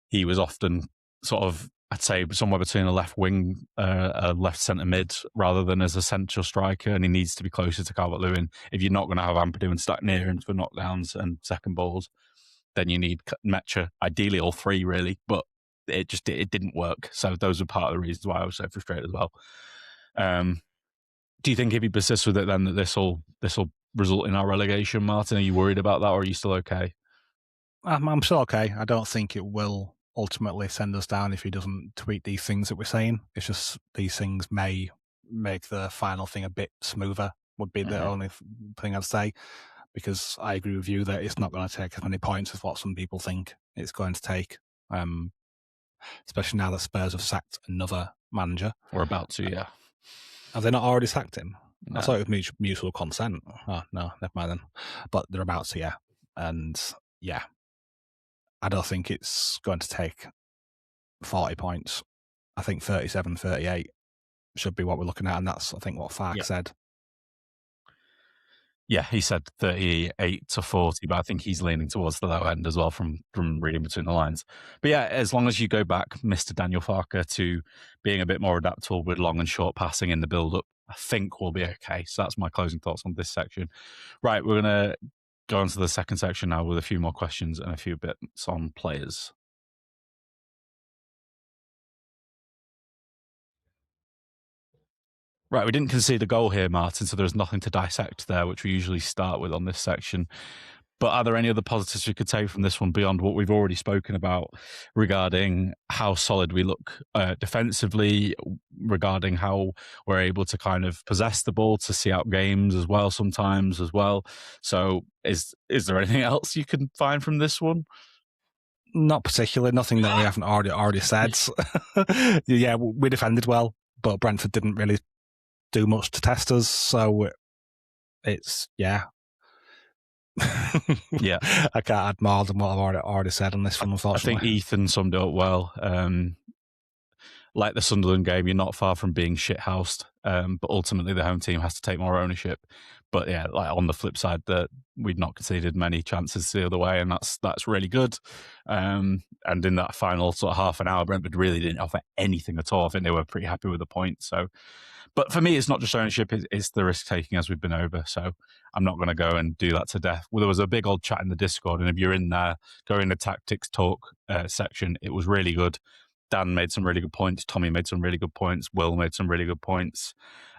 S1: He was often sort of, I'd say, somewhere between a left wing, a left centre mid, rather than as a central striker, and he needs to be closer to Calvert-Lewin. If you're not going to have Ampadu and Stack near him for knockdowns and second balls, then you need Metcha, ideally all 3 really, but it didn't work. So those are part of the reasons why I was so frustrated as well. Do you think if he persists with it, then that this will result in our relegation, Martin? Are you worried about that, or are you still okay?
S2: I'm still okay. I don't think it will ultimately send us down if he doesn't tweet these things that we're saying. It's just these things may make the final thing a bit smoother, would be the only thing I'd say, because I agree with you that it's not going to take as many points as what some people think it's going to take, especially now that Spurs have sacked another manager.
S1: We're about to, yeah.
S2: Have they not already sacked him?
S1: No.
S2: I thought it was mutual consent. Oh, no, never mind then. But they're about to, yeah. And yeah, I don't think it's going to take 40 points. I think 37, 38 should be what we're looking at. And that's, I think, what Farke said.
S1: Yeah, he said 38 to 40, but I think he's leaning towards the low end as well from reading between the lines. But yeah, as long as you go back, Mr. Daniel Farke, to being a bit more adaptable with long and short passing in the build-up, I think we'll be okay. So that's my closing thoughts on this section. Right, we're going to go on to the second section now with a few more questions and a few bits on players. Right, we didn't concede a goal here, Martin, so there's nothing to dissect there, which we usually start with on this section. But are there any other positives we could take from this one beyond what we've already spoken about regarding how solid we look defensively, regarding how we're able to kind of possess the ball to see out games as well sometimes as well? So is there anything else you can find from this one?
S2: Not particularly, nothing that we haven't already said. Yeah, we defended well, but Brentford didn't really do much to test us, so it's yeah. I can't add more than what I've already said on this one, unfortunately.
S1: I think Ethan summed it up well. Like the Sunderland game, you're not far from being shithoused, but ultimately the home team has to take more ownership. But yeah, like on the flip side, that we'd not conceded many chances the other way, and that's really good. And in that final sort of half an hour, Brentford really didn't offer anything at all. I think they were pretty happy with the point. So, but for me, it's not just ownership; it's the risk taking, as we've been over. So I'm not going to go and do that to death. Well, there was a big old chat in the Discord, and if you're in there, go in the tactics talk section. It was really good. Dan made some really good points. Tommy made some really good points. Will made some really good points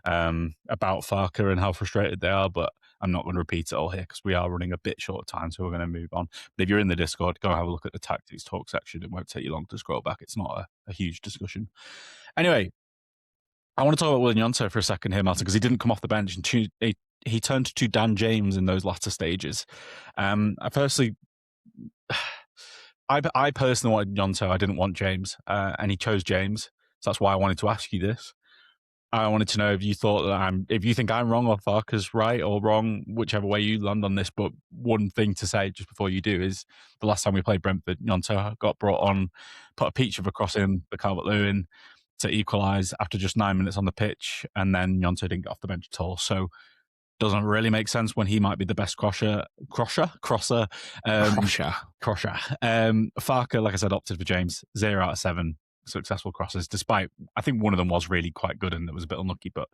S1: about Farke and how frustrated they are. But I'm not going to repeat it all here because we are running a bit short of time, so we're going to move on. But if you're in the Discord, go and have a look at the tactics talk section. It won't take you long to scroll back. It's not a huge discussion. Anyway, I want to talk about Will Gnonto for a second here, Martin, because he didn't come off the bench and he turned to Dan James in those latter stages. I personally wanted Gnonto. I didn't want James, and he chose James. So that's why I wanted to ask you this. I wanted to know if you thought that if you think I'm wrong or Farke's right or wrong, whichever way you land on this. But one thing to say just before you do is the last time we played Brentford, Gnonto got brought on, put a peach of a cross in the Calvert-Lewin to equalise after just 9 minutes on the pitch, and then Gnonto didn't get off the bench at all. So doesn't really make sense when he might be the best crosser. Farke, like I said, opted for James. 0 out of 7 successful crosses, despite I think one of them was really quite good and it was a bit unlucky. But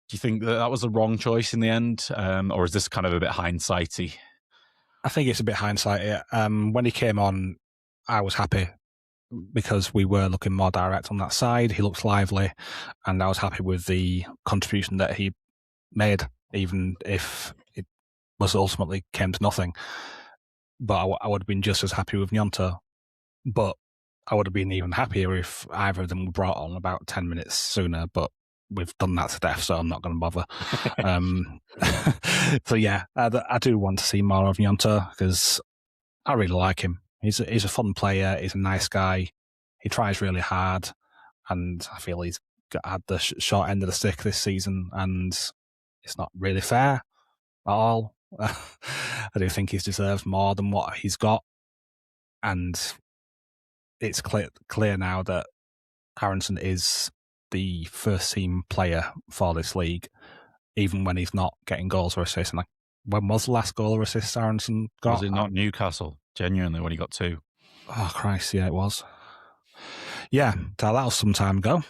S1: do you think that was the wrong choice in the end, or is this kind of a bit hindsighty?
S2: I think it's a bit hindsighty. When he came on, I was happy because we were looking more direct on that side. He looked lively, and I was happy with the contribution that he made, even if it was ultimately came to nothing. But I would have been just as happy with Gnonto. But I would have been even happier if either of them were brought on about 10 minutes sooner. But we've done that to death, so I'm not going to bother. So yeah, I do want to see more of Gnonto because I really like him. He's a fun player. He's a nice guy. He tries really hard, and I feel he's had the short end of the stick this season, and it's not really fair at all. I do think he's deserved more than what he's got, and it's clear now that Aaronson is the first team player for this league, even when he's not getting goals or assists. And when was the last goal or assist Aaronson got?
S1: Was it not Newcastle? Genuinely, when he got 2.
S2: Oh Christ, yeah, it was. Yeah, that was some time ago.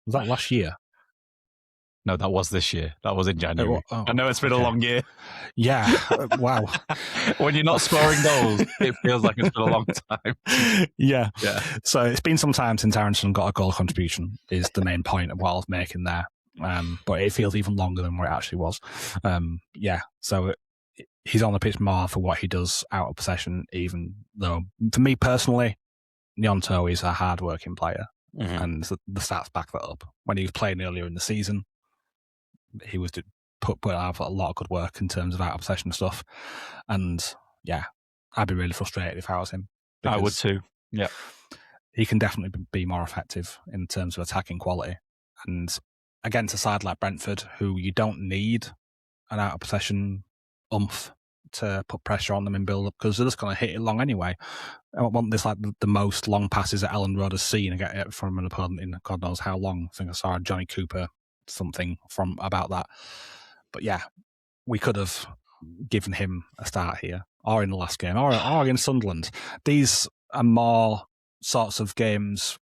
S2: Was that last year?
S1: No, that was this year. That was in January. I know it's been a long year.
S2: Yeah, wow.
S1: When you're not scoring goals, it feels like it's been a long time.
S2: Yeah. So it's been some time since Aaronson got a goal contribution, is the main point of what I was making there. But it feels even longer than where it actually was. Yeah, so he's on the pitch more for what he does out of possession, even though, for me personally, Gnonto is a hard-working player, and the stats back that up. When he was playing earlier in the season, he was put out a lot of good work in terms of out of possession stuff, and yeah, I'd be really frustrated if I was him.
S1: I would too. Yeah,
S2: he can definitely be more effective in terms of attacking quality, and against a side like Brentford, who you don't need an out of possession oomph to put pressure on them in build up, because they're just going to hit it long anyway. I want this like the most long passes that Ellen Road has seen and get it from an opponent in God knows how long. I think I saw Johnny Cooper something from about that. But yeah, we could have given him a start here, or in the last game, or against Sunderland. These are more sorts of games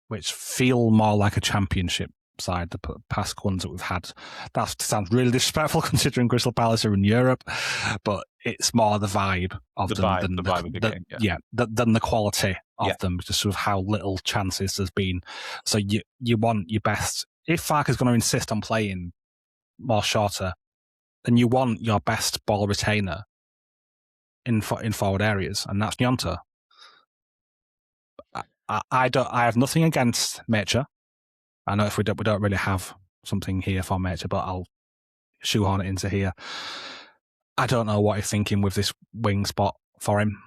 S2: which feel more like a championship side, the past ones that we've had. That sounds really disrespectful considering Crystal Palace are in Europe, but it's more the vibe of them than the vibe of the game. Yeah, than the quality of them, just sort of how little chances there's been. So you want your best. If Farke is going to insist on playing more shorter, then you want your best ball retainer in forward areas, and that's Gnonto. I have nothing against Maitre. I know if we don't really have something here for Maitre, but I'll shoehorn it into here. I don't know what he's thinking with this wing spot for him.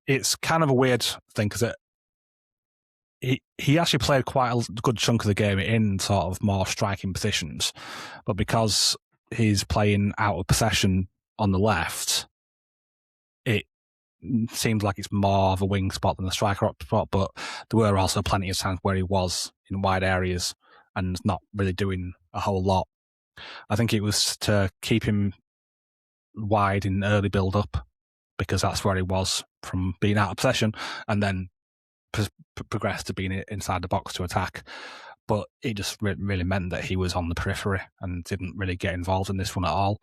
S2: It's kind of a weird thing because he actually played quite a good chunk of the game in sort of more striking positions, but because he's playing out of possession on the left, it seems like it's more of a wing spot than a striker up spot, but there were also plenty of times where he was in wide areas and not really doing a whole lot. I think it was to keep him wide in early build-up because that's where he was from being out of possession, and then progressed to being inside the box to attack. But it just really meant that he was on the periphery and didn't really get involved in this one at all.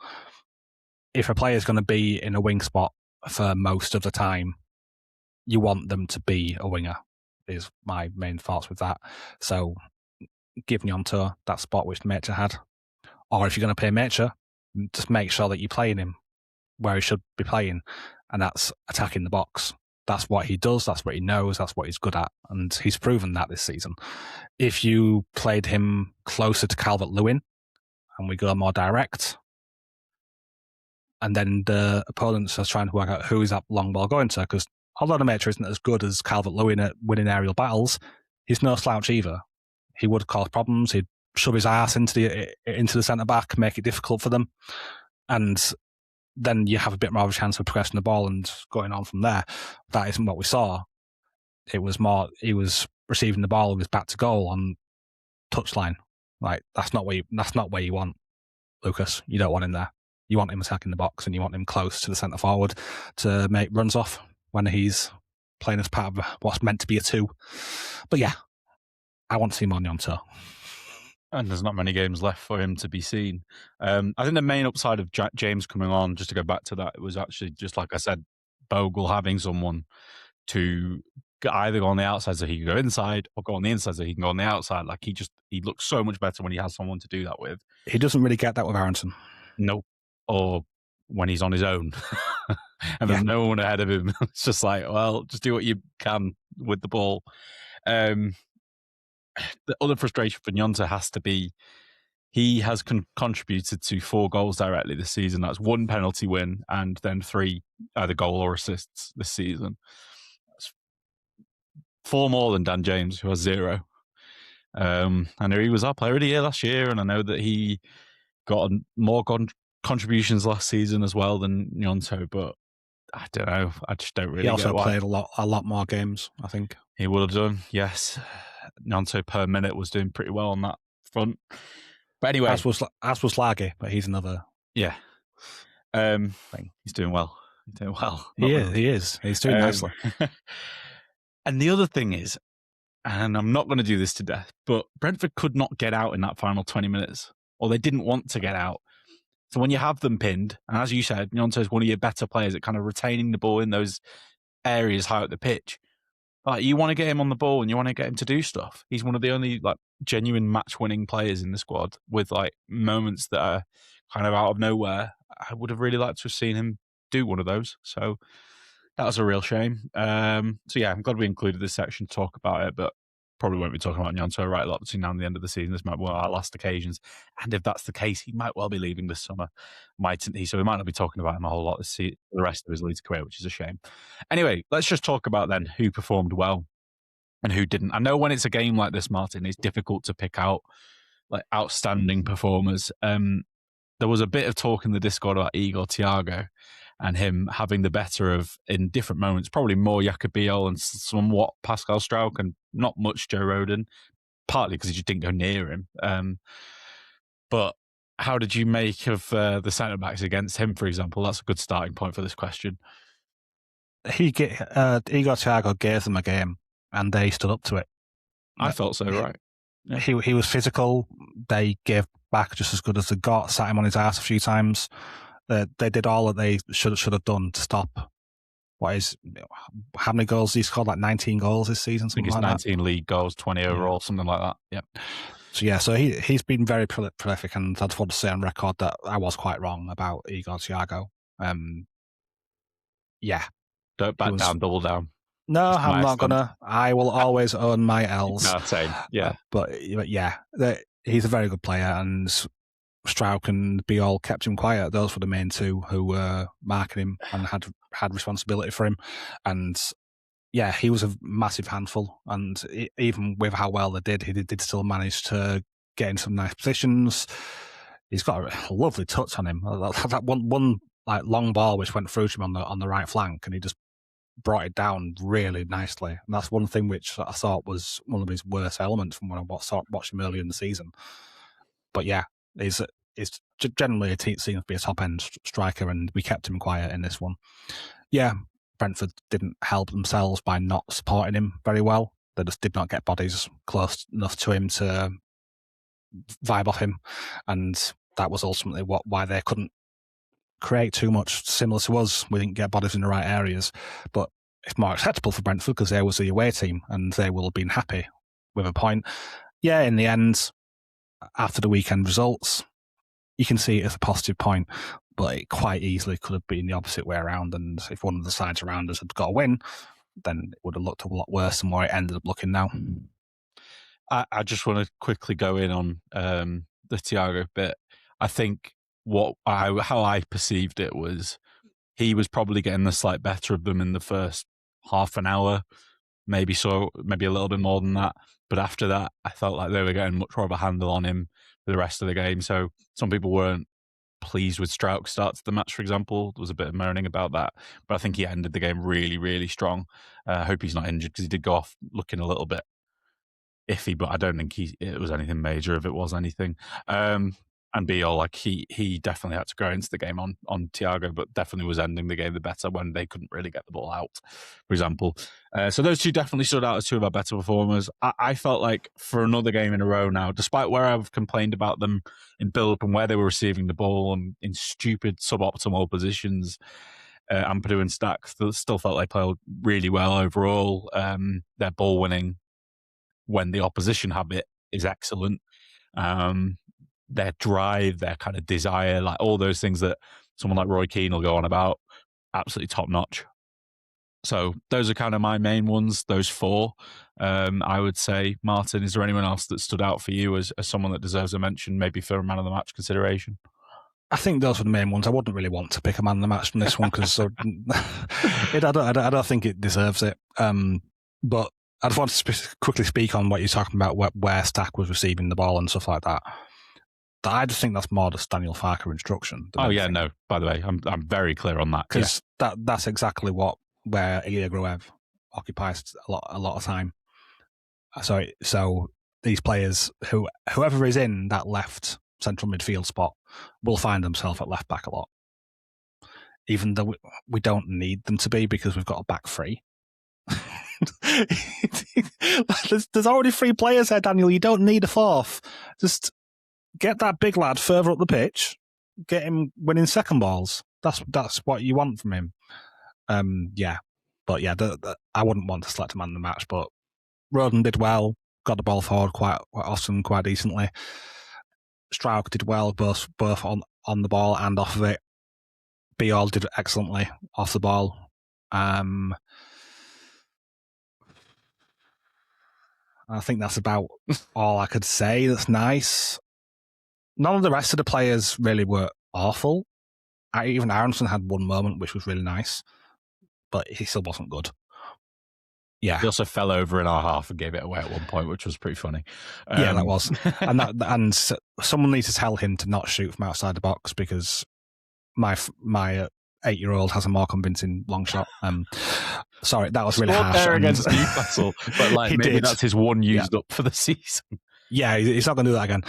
S2: If a player is going to be in a wing spot for most of the time, you want them to be a winger, is my main thoughts with that. So give Gnonto that spot which Maitre had. Or if you're going to play Maitre, just make sure that you're playing him where he should be playing, and that's attacking the box. That's what he does, that's what he knows, that's what he's good at, and he's proven that this season. If you played him closer to Calvert-Lewin and we go more direct, and then the opponents are trying to work out who is that long ball going to, because although the Maitre isn't as good as Calvert-Lewin at winning aerial battles, he's no slouch either. He would cause problems, he'd shove his ass into the centre-back, make it difficult for them, and then you have a bit more of a chance of progressing the ball and going on from there. That isn't what we saw. It was more, he was receiving the ball with his back to goal on touchline. Like, that's not where you want Lucas. You don't want him there. You want him attacking the box, and you want him close to the centre forward to make runs off when he's playing as part of what's meant to be a 2. But yeah, I want to see more Gnonto.
S1: And there's not many games left for him to be seen. I think the main upside of James coming on, just to go back to that, it was actually just like I said, Bogle having someone to either go on the outside so he can go inside, or go on the inside so he can go on the outside. Like he looks so much better when he has someone to do that with.
S2: He doesn't really get that with Aronson.
S1: No, or when he's on his own and there's no one ahead of him. It's just like, well, just do what you can with the ball. The other frustration for Gnonto has to be he has contributed to 4 goals directly this season. That's 1 penalty win and then 3 either goal or assists this season. That's 4 more than Dan James, who has 0. I know he was our player of the year last year, and I know that he got more contributions last season as well than Gnonto, but I don't know. I just don't really.
S2: He also played a lot more games, I think.
S1: He would have done, yes. Gnonto per minute was doing pretty well on that front. But anyway,
S2: as was Lage, but he's another
S1: thing. He's doing well. He's doing well.
S2: He is. He's doing nicely.
S1: And the other thing is, and I'm not going to do this to death, but Brentford could not get out in that final 20 minutes, or they didn't want to get out. So when you have them pinned, and as you said, Gnonto is one of your better players at kind of retaining the ball in those areas high up the pitch. Like, you want to get him on the ball and you want to get him to do stuff. He's one of the only like genuine match-winning players in the squad, with like moments that are kind of out of nowhere. I would have really liked to have seen him do one of those. So that was a real shame. So yeah, I'm glad we included this section to talk about it, but probably won't be talking about Gnonto right a lot between now and the end of the season. This might be one of our last occasions. And if that's the case, he might well be leaving this summer, mightn't he? So we might not be talking about him a whole lot this the rest of his Leeds career, which is a shame. Anyway, let's just talk about then who performed well and who didn't. I know when it's a game like this, Martin, it's difficult to pick out like outstanding performers. There was a bit of talk in the Discord about Igor Thiago and him having the better of, in different moments, probably more Jacobiol and somewhat Pascal Struijk and not much Joe Rodon, partly because he just didn't go near him. But how did you make of the centre-backs against him, for example? That's a good starting point for this question.
S2: Igor Thiago gave them a game, and they stood up to it.
S1: I felt so, right.
S2: Yeah. He was physical. They gave back just as good as they got, sat him on his ass a few times. They did all that they should have done to stop how many goals he scored? Like 19 goals this season?
S1: I think it's 19 league goals, 20 overall, something like that. Yep.
S2: So he's been very prolific, and I just want to say on record that I was quite wrong about Igor Thiago.
S1: Don't back down, double down.
S2: No, I'm not gonna. I will always own my L's.
S1: No, same. Yeah.
S2: But yeah, he's a very good player, and Struijk and Biol kept him quiet. Those were the main two who were marking him and had responsibility for him. And yeah, he was a massive handful. And even with how well they did, he did still manage to get in some nice positions. He's got a lovely touch on him. That one like long ball which went through to him on the right flank, and he just brought it down really nicely. And that's one thing which I thought was one of his worst elements from when I watched him earlier in the season. But yeah, he's generally seems to be a top end striker, and we kept him quiet in this one. Yeah, Brentford didn't help themselves by not supporting him very well. They just did not get bodies close enough to him to vibe off him, and that was ultimately why they couldn't create too much. Similar to us, we didn't get bodies in the right areas, but it's more acceptable for Brentford because they was the away team and they will have been happy with a point. Yeah, in the end, after the weekend results, you can see it as a positive point, but it quite easily could have been the opposite way around. And if one of the sides around us had got a win, then it would have looked a lot worse than where it ended up looking now.
S1: I just want to quickly go in on the Thiago bit. I think how I perceived it was he was probably getting the slight better of them in the first half an hour, maybe a little bit more than that. But after that, I felt like they were getting much more of a handle on him for the rest of the game. So some people weren't pleased with Struijk's start to the match, for example. There was a bit of moaning about that. But I think he ended the game really, really strong. I hope he's not injured because he did go off looking a little bit iffy, but I don't think it was anything major if it was anything. And Biol, like he definitely had to grow into the game on Thiago, but definitely was ending the game the better when they couldn't really get the ball out, for example. So those two definitely stood out as two of our better performers. I felt like for another game in a row now, despite where I've complained about them in build-up and where they were receiving the ball and in stupid suboptimal positions, Ampadu and Stack still felt they played really well overall. Their ball winning when the opposition have it is excellent. Their drive, their kind of desire, like all those things that someone like Roy Keane will go on about, absolutely top notch. So those are kind of my main ones, those four. I would say, Martin, is there anyone else that stood out for you as someone that deserves a mention, maybe for a man of the match consideration?
S2: I think those were the main ones. I wouldn't really want to pick a man of the match from this one because I don't think it deserves it. But I just want to quickly speak on what you're talking about, where Stack was receiving the ball and stuff like that. I just think that's more just Daniel Farke instruction.
S1: Oh yeah, no. By the way, I'm very clear on that
S2: because that's exactly where Ilya Gruev occupies a lot of time. So these players, whoever is in that left central midfield spot, will find themselves at left back a lot, even though we don't need them to be because we've got a back three. There's already three players there, Daniel. You don't need a fourth. Just get that big lad further up the pitch, get him winning second balls. That's what you want from him. I wouldn't want to select a man in the match, but Rodon did well, got the ball forward quite often, quite decently. Struijk did well, both on the ball and off of it. Be-all did excellently off the ball. I think that's about all I could say that's nice. None of the rest of the players really were awful. Even Aronson had one moment which was really nice, but he still wasn't good. Yeah.
S1: He also fell over in our half and gave it away at one point, which was pretty funny.
S2: Yeah, that was. and someone needs to tell him to not shoot from outside the box, because my 8-year-old has a more convincing long shot. Sorry, that was really harsh.
S1: There against Newcastle, but maybe that's his one used up for the season.
S2: Yeah, he's not going to do that again.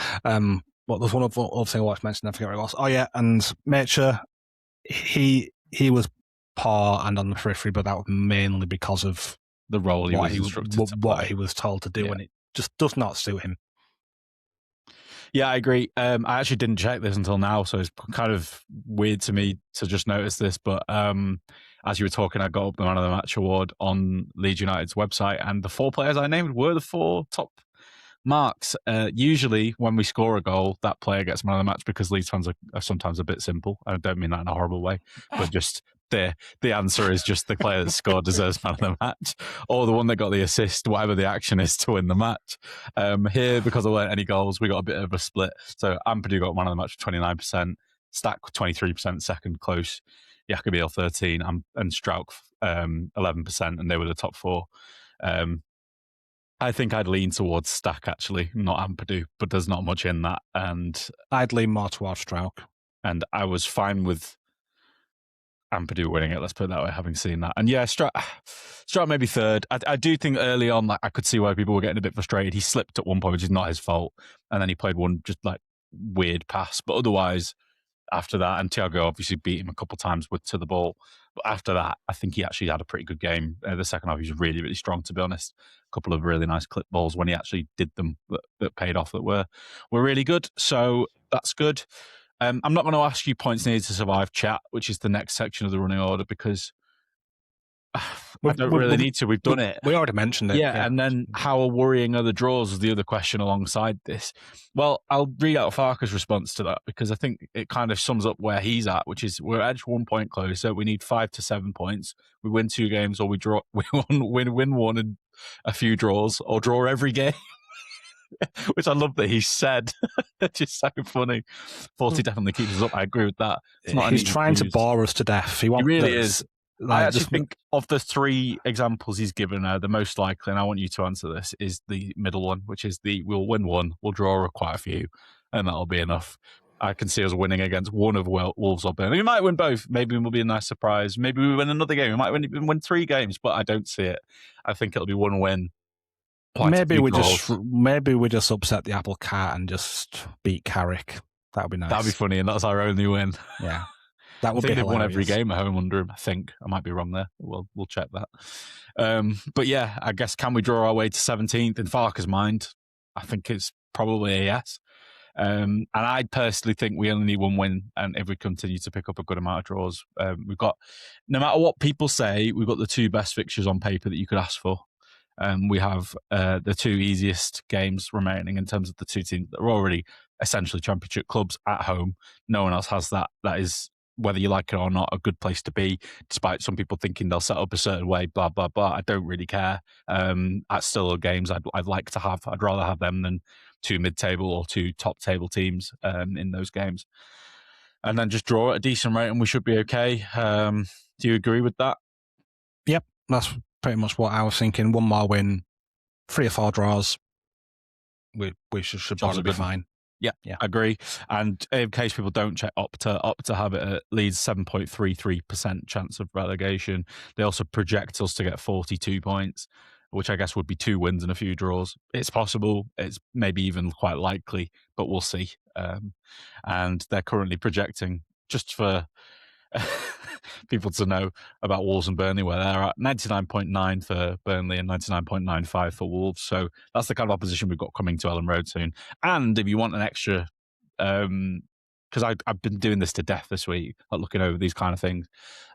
S2: But there's one other thing I wanted to mention. I forget what it was. Oh yeah, and Mature, he was poor and on the periphery, but that was mainly because of
S1: the role he was instructed to play.
S2: What he was told to do, and it just does not suit him.
S1: Yeah, I agree. I actually didn't check this until now, so it's kind of weird to me to just notice this. But as you were talking, I got up the Man of the Match award on Leeds United's website, and the 4 players I named were the 4 top marks. Usually, when we score a goal, that player gets Man of the Match, because Leeds fans are sometimes a bit simple. I don't mean that in a horrible way, but just the answer is just the player that scored deserves Man of the Match, or the one that got the assist, whatever the action is to win the match. Here, because there weren't any goals, we got a bit of a split. So Ampadu got Man of the Match with 29%, Stack 23%, second close, Jacobiel 13%, and Strauch 11%, and they were the top 4. I think I'd lean towards Stack, actually, not Ampadu, but there's not much in that. And
S2: I'd lean more towards Strauch.
S1: And I was fine with Ampadu winning it, let's put it that way, having seen that. And yeah, Strauch maybe third. I do think early on, I could see why people were getting a bit frustrated. He slipped at one point, which is not his fault. And then he played one just weird pass. But otherwise, after that, and Thiago obviously beat him a couple of times to the ball. But after that, I think he actually had a pretty good game. The second half, he was really, really strong, to be honest. A couple of really nice clip balls when he actually did them that paid off, that were really good. So that's good. I'm not going to ask you points needed to survive chat, which is the next section of the running order, because I don't really need to. We've done it.
S2: We already mentioned it.
S1: Yeah, and then how worrying are the draws is the other question alongside this. Well, I'll read out Farke's response to that, because I think it kind of sums up where he's at, which is we're edged 1 point closer. We need 5 to 7 points. We win 2 games, or we draw. We win one and a few draws, or draw every game. Which I love that he said. It's just so funny. 40 definitely keeps us up. I agree with that.
S2: He's trying to bore us to death. He really
S1: is. I actually think of the 3 examples he's given, the most likely, and I want you to answer this, is the middle one, which is we'll win 1, we'll draw quite a few, and that'll be enough. I can see us winning against one of Wolves or Burnley. We might win both. Maybe it will be a nice surprise. Maybe we win another game. We might win 3 games, but I don't see it. I think it'll be 1 win.
S2: Maybe we just upset the apple cart and just beat Carrick. That would be nice.
S1: That'd be funny, and that's our only win.
S2: Yeah, that would
S1: be. They've won every game at home under him. I think I might be wrong there. We'll check that. But yeah, I guess, can we draw our way to 17th? In Farke's mind, I think it's probably a yes. And I personally think we only need 1 win, and if we continue to pick up a good amount of draws, we've got, no matter what people say, we've got the 2 best fixtures on paper that you could ask for. We have the 2 easiest games remaining in terms of the 2 teams that are already essentially championship clubs at home. No one else has that. That is, whether you like it or not, a good place to be, despite some people thinking they'll set up a certain way, blah, blah, blah. I don't really care. That's still games I'd like to have. I'd rather have them than 2 mid-table or 2 top-table teams in those games. And then just draw at a decent rate and we should be okay. Do you agree with that?
S2: Yep, that's pretty much what I was thinking. 1 more win, 3 or 4 draws. We should probably be fine.
S1: Yeah, agree. And in case people don't check Opta have it at Leeds 7.33% chance of relegation. They also project us to get 42 points, which I guess would be 2 wins and a few draws. It's possible. It's maybe even quite likely, but we'll see. And they're currently projecting, just for people to know about Wolves and Burnley, where they're at 99.9 for Burnley and 99.95 for Wolves. So that's the kind of opposition we've got coming to Ellen Road soon. And if you want an extra, because I've been doing this to death this week, like looking over these kind of things,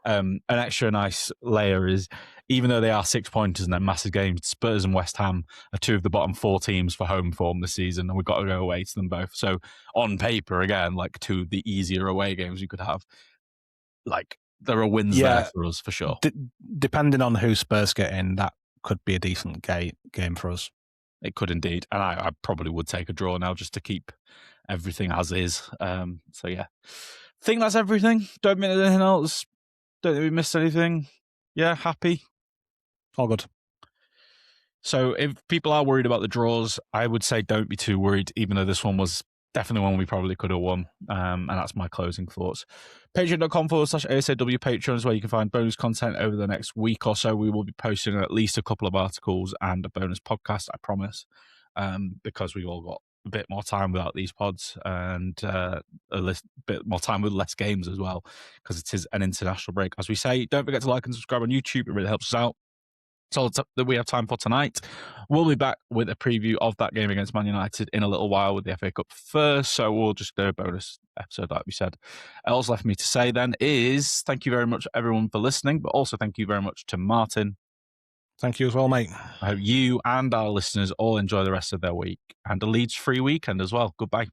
S1: an extra nice layer is, even though they are 6 pointers and they're massive games, Spurs and West Ham are 2 of the bottom 4 teams for home form this season, and we've got to go away to them both. So on paper, again, like 2 of the easier away games you could have. like there are wins there for us for sure.
S2: Depending on who Spurs get in, that could be a decent game for us.
S1: It could indeed, and I probably would take a draw now just to keep everything as is. So yeah, I think that's everything. Don't miss anything else. Don't think we missed anything. Yeah, happy.
S2: All good.
S1: So if people are worried about the draws, I would say don't be too worried, even though this one was definitely one we probably could have won. And that's my closing thoughts. Patreon.com/ASAW Patreon is where you can find bonus content over the next week or so. We will be posting at least a couple of articles and a bonus podcast, I promise, because we've all got a bit more time without these pods and a bit more time with less games as well, because it is an international break. As we say, don't forget to like and subscribe on YouTube. It really helps us out. That's all that we have time for tonight. We'll be back with a preview of that game against Man United in a little while with the FA Cup first, so we'll just do a bonus episode like we said. All that's left for me to say then is thank you very much everyone for listening, but also thank you very much to Martin.
S2: Thank you as well, mate.
S1: I hope you and our listeners all enjoy the rest of their week and a Leeds free weekend as well. Goodbye.